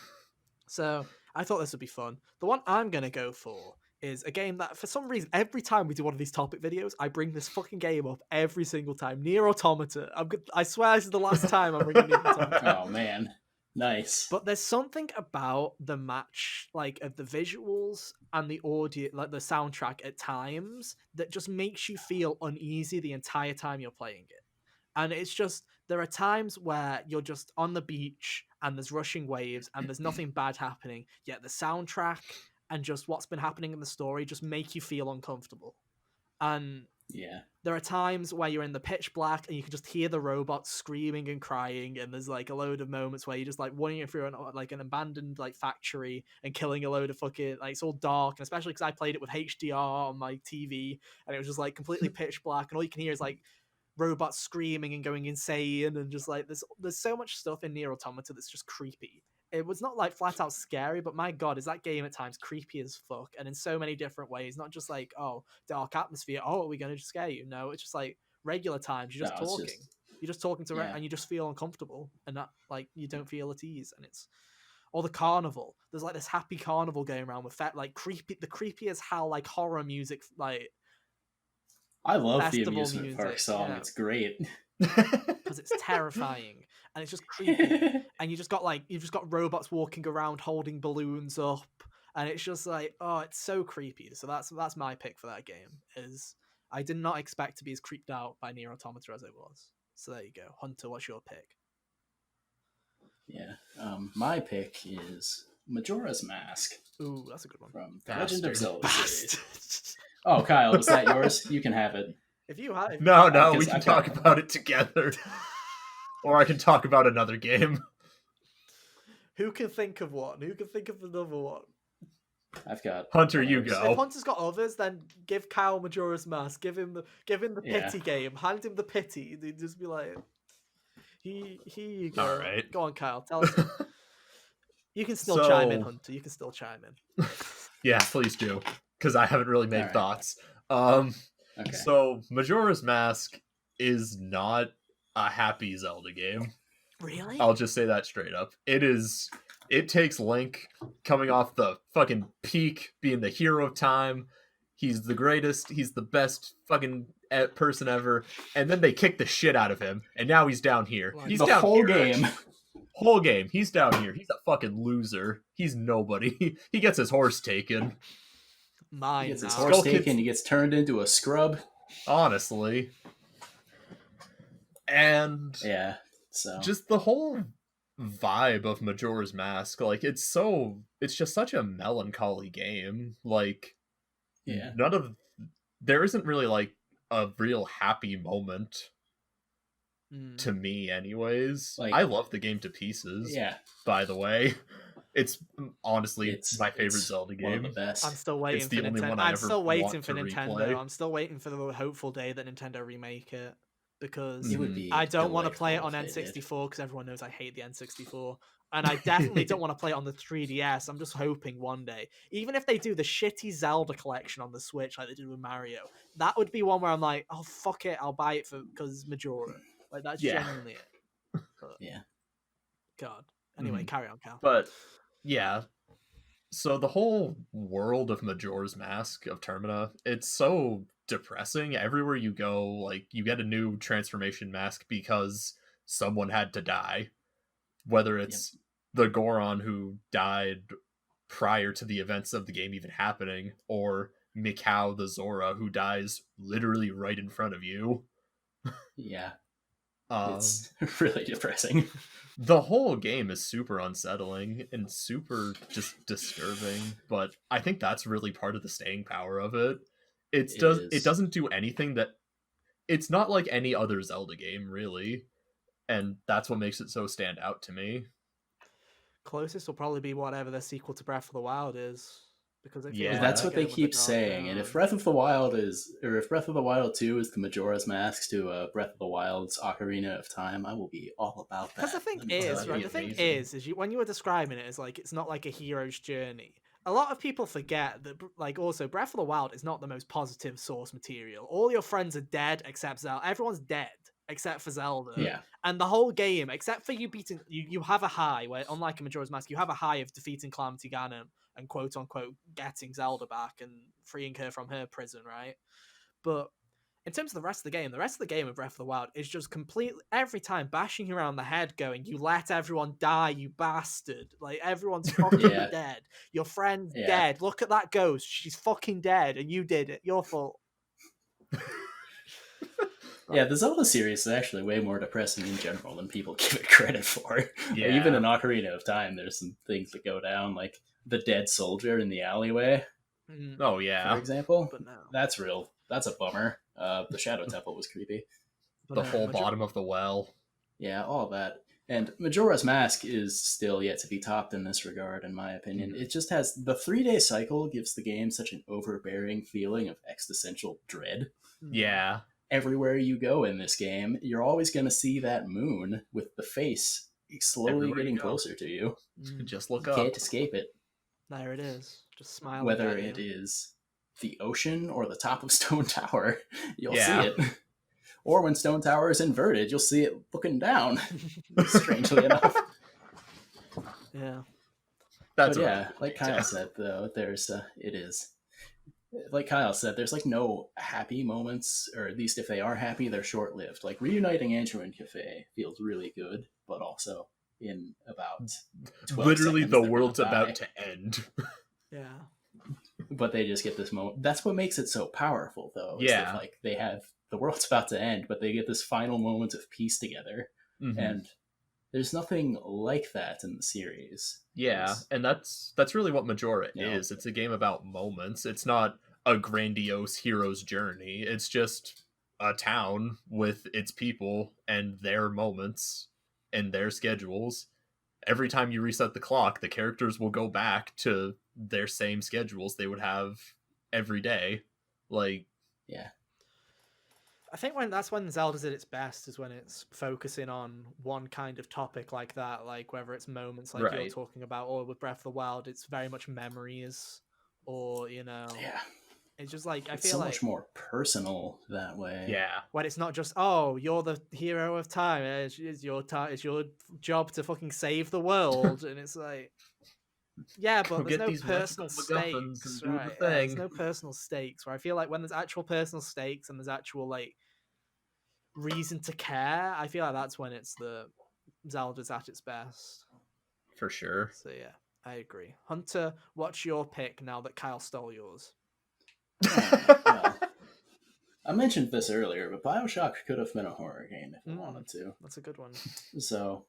So I thought this would be fun. The one I'm gonna go for is a game that, for some reason, every time we do one of these topic videos, I bring this fucking game up every single time. Nier Automata. I swear this is the last time I'm bringing Nier Automata. Oh man, nice. But there's something about the match, like of the visuals and the audio, like the soundtrack at times, that just makes you feel uneasy the entire time you're playing it. And it's just, there are times where you're just on the beach and there's rushing waves and there's nothing bad happening, yet the soundtrack and just what's been happening in the story just make you feel uncomfortable. And Yeah. there are times where you're in the pitch black and you can just hear the robots screaming and crying, and there's like a load of moments where you're just like wandering through an abandoned like factory and killing a load of fucking, like, it's all dark, and especially because I played it with HDR on my TV and it was just like completely pitch black and all you can hear is like robots screaming and going insane, and just like there's so much stuff in Nier Automata that's just creepy. It was not like flat out scary, but my god, is that game at times creepy as fuck, and in so many different ways. Not just like, oh, dark atmosphere, oh, are we going to scare you? No, it's just like regular times. You're just talking. You're just talking to and you just feel uncomfortable, and that, like, you don't feel at ease. And it's, or the carnival. There's like this happy carnival going around with like creepy. The creepiest how like horror music, like, I love the festival amusement music, park song. yeah. It's great. because it's terrifying and it's just creepy. And you've just got robots walking around holding balloons up, and it's just like, oh, it's so creepy. So that's my pick for that game. Is I did not expect to be as creeped out by Nier Automata as it was. So there you go. Hunter, what's your pick? Yeah. My pick is Majora's Mask. Ooh, that's a good one. From the Legend of Zelda series. Bastard. Oh, Kyle, was that yours? You can have it. If you have No, Oh, we 'cause can talk about it together. Or I can talk about another game. Who can think of one? Who can think of another one? I've got Hunter, you others. go. If Hunter's got others, then give Kyle Majora's Mask. Give him the pity game. Hand him the pity. They'd just be like, here you go. All right. Go on, Kyle. Tell us. You can still chime in, Hunter. You can still chime in. Yeah, please do, because I haven't really made All right. thoughts. Okay. So Majora's Mask is not a happy Zelda game. Really? I'll just say that straight up. It takes Link coming off the fucking peak, being the hero of time. He's the greatest. He's the best fucking person ever. And then they kick the shit out of him, and now he's down here. Like, He's the down whole here. game. Whole game. He's down here. He's a fucking loser. He's nobody. He gets his horse taken. Mine He gets his now. horse Skull Kid's- taken. He gets turned into a scrub. Honestly. And Yeah. So just the whole vibe of Majora's Mask, like, it's just such a melancholy game. Like, yeah. there isn't really like a real happy moment to me anyways. Like, I love the game to pieces. Yeah. By the way, it's honestly It's my favorite Zelda One of game. the best. I'm still waiting the for only one Nintendo. I I'm ever still waiting want for to Nintendo. replay. I'm still waiting for the hopeful day that Nintendo remake it, because It would be I don't want to play it delightful on if they did. N64 because everyone knows I hate the N64. And I definitely don't want to play it on the 3DS. I'm just hoping one day, even if they do the shitty Zelda collection on the Switch like they did with Mario, that would be one where I'm like, oh, fuck it, I'll buy it because Majora. Like, that's Yeah. genuinely it. But, Yeah. God. Anyway, carry on, Cal. But yeah, so the whole world of Majora's Mask of Termina, it's so depressing. Everywhere you go, like, you get a new transformation mask because someone had to die. Whether it's the Goron who died prior to the events of the game even happening, or Mikau the Zora who dies literally right in front of you. Yeah. Um, It's really depressing. the whole game is super unsettling and super just disturbing, but I think that's really part of the staying power of it. It is. doesn't do anything that it's not like any other Zelda game, really, and that's what makes it so stand out to me. Closest will probably be whatever the sequel to Breath of the Wild is, because it feels Yeah. like That's they're what they going with the keep dark saying. And if tone. Breath of the Wild is, or if Breath of the Wild 2 is the Majora's Mask to Breath of the Wild's Ocarina of Time, I will be all about that. Because the thing Let me is, tell you. right? The thing amazing. is when you were describing it as like it's not like a hero's journey. A lot of people forget that, like, also Breath of the Wild is not the most positive source material. All your friends are dead except Zelda. Everyone's dead except for Zelda. Yeah. And the whole game, except for you beating, you have a high where, unlike a Majora's Mask, you have a high of defeating Calamity Ganon and quote unquote getting Zelda back and freeing her from her prison, right? But in terms of the rest of the game of Breath of the Wild is just completely every time bashing you around the head, going, "You let everyone die, you bastard! Like everyone's fucking Yeah. dead. Your friend's Yeah. dead. Look at that ghost. She's fucking dead, and you did it. Your fault." Yeah, the Zelda series is actually way more depressing in general than people give it credit for. Yeah. Like, even in Ocarina of Time, there's some things that go down, like the dead soldier in the alleyway, Oh for yeah. example. But no, That's real. That's a bummer. The Shadow Temple was creepy. but The no, whole bottom of the well. Yeah, all that. And Majora's Mask is still yet to be topped in this regard, in my opinion. Mhm. It just has the 3-day cycle gives the game such an overbearing feeling of existential dread. Yeah. Everywhere you go in this game, you're always going to see that moon with the face slowly Everywhere you getting go. closer to you. Just look You up. can't escape it. There it is, just smiling Whether at you. it is the ocean or the top of Stone Tower, you'll Yeah. see it. Or when Stone Tower is inverted, you'll see it looking down, strangely enough. Yeah, That's But a yeah, really cool like Kyle detail. said, though, it is. Like Kyle said, there's like no happy moments, or at least if they are happy, they're short lived. Like reuniting Andrew and Cafe feels really good, but also in about 12 Literally, seconds, the they're world's gonna die. about to end. yeah. But they just get this moment. That's what makes it so powerful, though. Is Yeah. that, like, they have the world's about to end, but they get this final moment of peace together, Mhm. and there's nothing like that in the series. Yeah, It's, and that's really what Majora you know, is. It's a game about moments. It's not a grandiose hero's journey. It's just a town with its people and their moments and their schedules. Every time you reset the clock, the characters will go back to their same schedules they would have every day. Like, yeah, I think that's when Zelda's at its best, is when it's focusing on one kind of topic like that, like whether it's moments like you're right. talking about, or with Breath of the Wild, it's very much memories, or yeah. it's just like I It's feel so like much more personal that way. Yeah. when it's not just, oh, you're the hero of time, it's your time, it's your job to fucking save the world, and it's like, yeah, but Go there's get no these magical personal MacGuffins stakes, and do the right? Yeah, there's thing. no personal stakes. Where I feel like when there's actual personal stakes and there's actual like reason to care, I feel like that's when it's the Zelda's at its best. For sure. So yeah, I agree. Hunter, what's your pick now that Kyle stole yours? Well, I mentioned this earlier, but Bioshock could have been a horror game if it wanted to. That's a good one. So,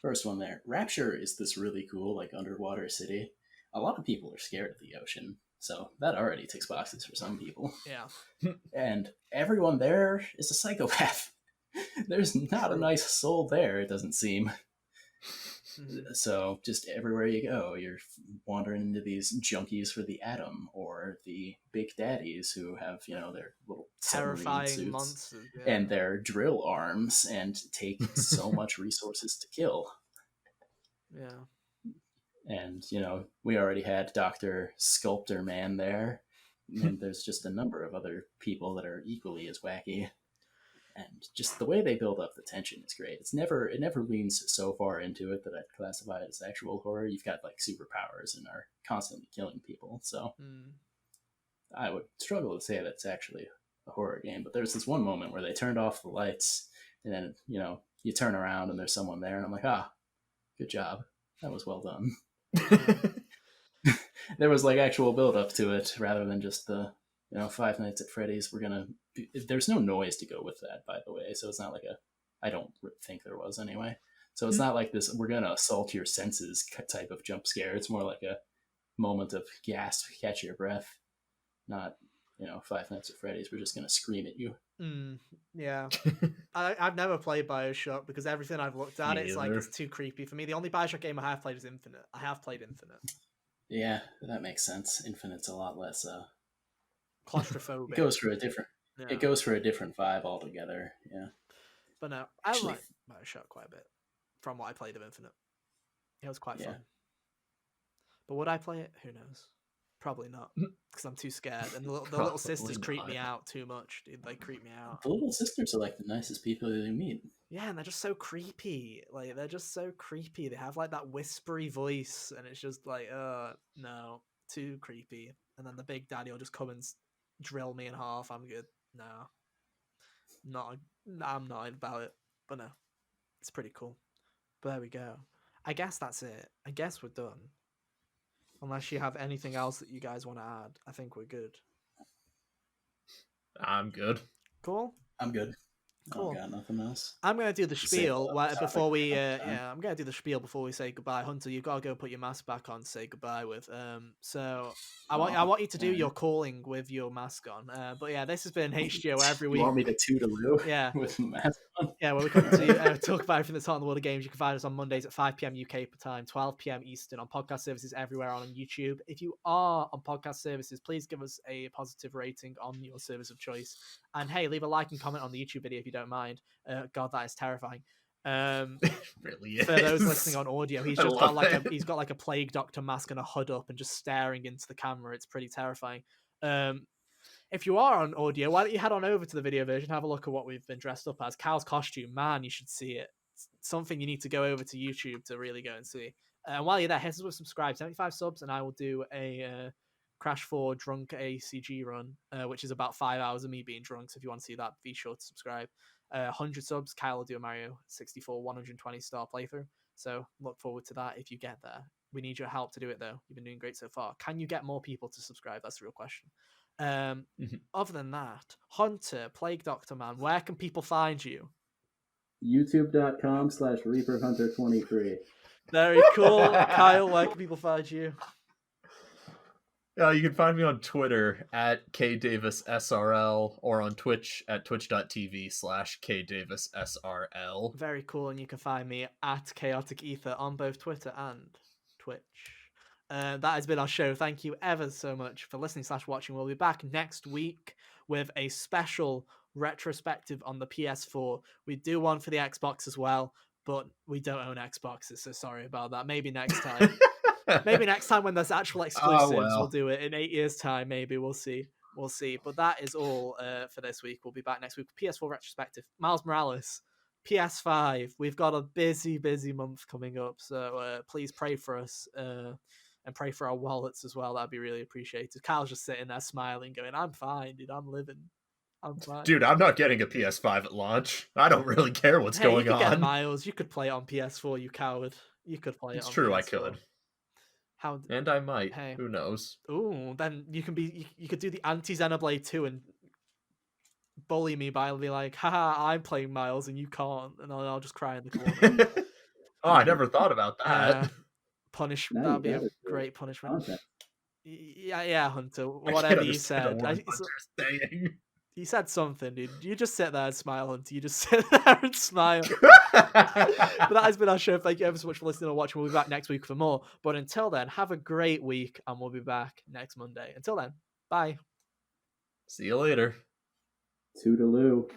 first one there. Rapture is this really cool, like, underwater city. A lot of people are scared of the ocean, so that already ticks boxes for some people. Yeah. And everyone there is a psychopath. There's not a nice soul there, it doesn't seem. So just everywhere you go, you're wandering into these junkies for the atom, or the big daddies who have, their little Terrifying suits monsters. Yeah. and their drill arms and take so much resources to kill. Yeah. And, we already had Dr. Sculptor Man there, and there's just a number of other people that are equally as wacky. And just the way they build up the tension is great. It never leans so far into it that I'd classify it as actual horror. You've got like superpowers and are constantly killing people, so I would struggle to say that's actually a horror game. But there's this one moment where they turned off the lights And then, you turn around and there's someone there, and I'm like, good job. That was well done. There was like actual build up to it rather than just the, Five Nights at Freddy's. There's no noise to go with that, by the way. So it's not like I don't think there was anyway. So it's not like this, we're going to assault your senses type of jump scare. It's more like a moment of gasp, catch your breath. Not, Five Nights at Freddy's. We're just going to scream at you. Yeah. I've never played Bioshock because everything I've looked at, it's like it's too creepy for me. The only Bioshock game I have played is Infinite. I have played Infinite. Yeah, that makes sense. Infinite's a lot less claustrophobic. It goes for a different vibe altogether. Yeah. But no, I like Bioshock quite a bit from what I played of Infinite. It was quite fun. But would I play it? Who knows? Probably not, because I'm too scared. And the little sisters creep me out too much, dude. They creep me out. The little sisters are like the nicest people you meet. Yeah, and they're just so creepy. Like, they're just so creepy. They have like that whispery voice, and it's just like, no, too creepy. And then the big daddy will just come and drill me in half. I'm good. No, I'm not about it. But no, it's pretty cool. But there we go. I guess that's it. I guess we're done. Unless you have anything else that you guys want to add, I think we're good. I'm good. Cool. I'm good. Cool. I got nothing else. I'm going to do the spiel before we I'm going to do the spiel before we say goodbye. Hunter, you've got to go put your mask back on to say goodbye with. So I want you to do your calling with your mask on. But yeah, this has been HGO every week. You want me to toodaloo? Yeah. With my mask on? Yeah, well, we come to talk about everything that's hot in the world of games. You can find us on Mondays at 5 p.m. UK time, 12 p.m. Eastern on podcast services everywhere on YouTube. If you are on podcast services, please give us a positive rating on your service of choice. And hey, leave a like and comment on the YouTube video if you don't mind. God, that is terrifying. Really is. For those listening on audio, he's just got like a plague doctor mask and a hood up and just staring into the camera. It's pretty terrifying. If you are on audio, why don't you head on over to the video version, have a look at what we've been dressed up as. Cal's costume, man, you should see it. It's something you need to go over to YouTube to really go and see. And while you're there, hit us with subscribe, 75 subs, and I will do a Crash 4 drunk ACG run, which is about 5 hours of me being drunk. So if you want to see that, be sure to subscribe. 100 subs, Kyle will do a Mario 64 120 star playthrough. So look forward to that if you get there. We need your help to do it, though. You've been doing great so far. Can you get more people to subscribe? That's the real question. Other than that, Hunter, Plague Doctor Man, where can people find you? YouTube.com/ReaperHunter23. Very cool. Kyle, where can people find you? You can find me on Twitter at KDavisSRL or on Twitch at twitch.tv/KDavisSRL. Very cool. And you can find me at Chaotic Ether on both Twitter and Twitch. That has been our show. Thank you ever so much for listening/watching. We'll be back next week with a special retrospective on the PS4. We do one for the Xbox as well, but we don't own Xboxes, so sorry about that. Maybe next time. Maybe next time when there's actual exclusives, we'll do it. In 8 years' time, maybe. We'll see. But that is all for this week. We'll be back next week with PS4 retrospective. Miles Morales, PS5. We've got a busy month coming up, so please pray for us. And pray for our wallets as well. That'd be really appreciated. Kyle's just sitting there smiling, going, I'm fine, dude. I'm living. I'm fine. Dude, I'm not getting a PS5 at launch. I don't really care what's going you could on. Get Miles, you could play it on PS4, you coward. You could play it on PS4. It's true, I could. And I might. Hey. Who knows? Ooh, then you could do the anti-Xenoblade 2 and bully me by be like, haha, I'm playing Miles and you can't. And I'll just cry in the corner. Oh, I never thought about that. Punishment. That'd be a great punishment. Yeah, Hunter. Whatever you said. You said something, dude. You just sit there and smile, Hunter. You just sit there and smile. But that has been our show. Thank you ever so much for listening and watching. We'll be back next week for more. But until then, have a great week, and we'll be back next Monday. Until then, bye. See you later. Toodaloo.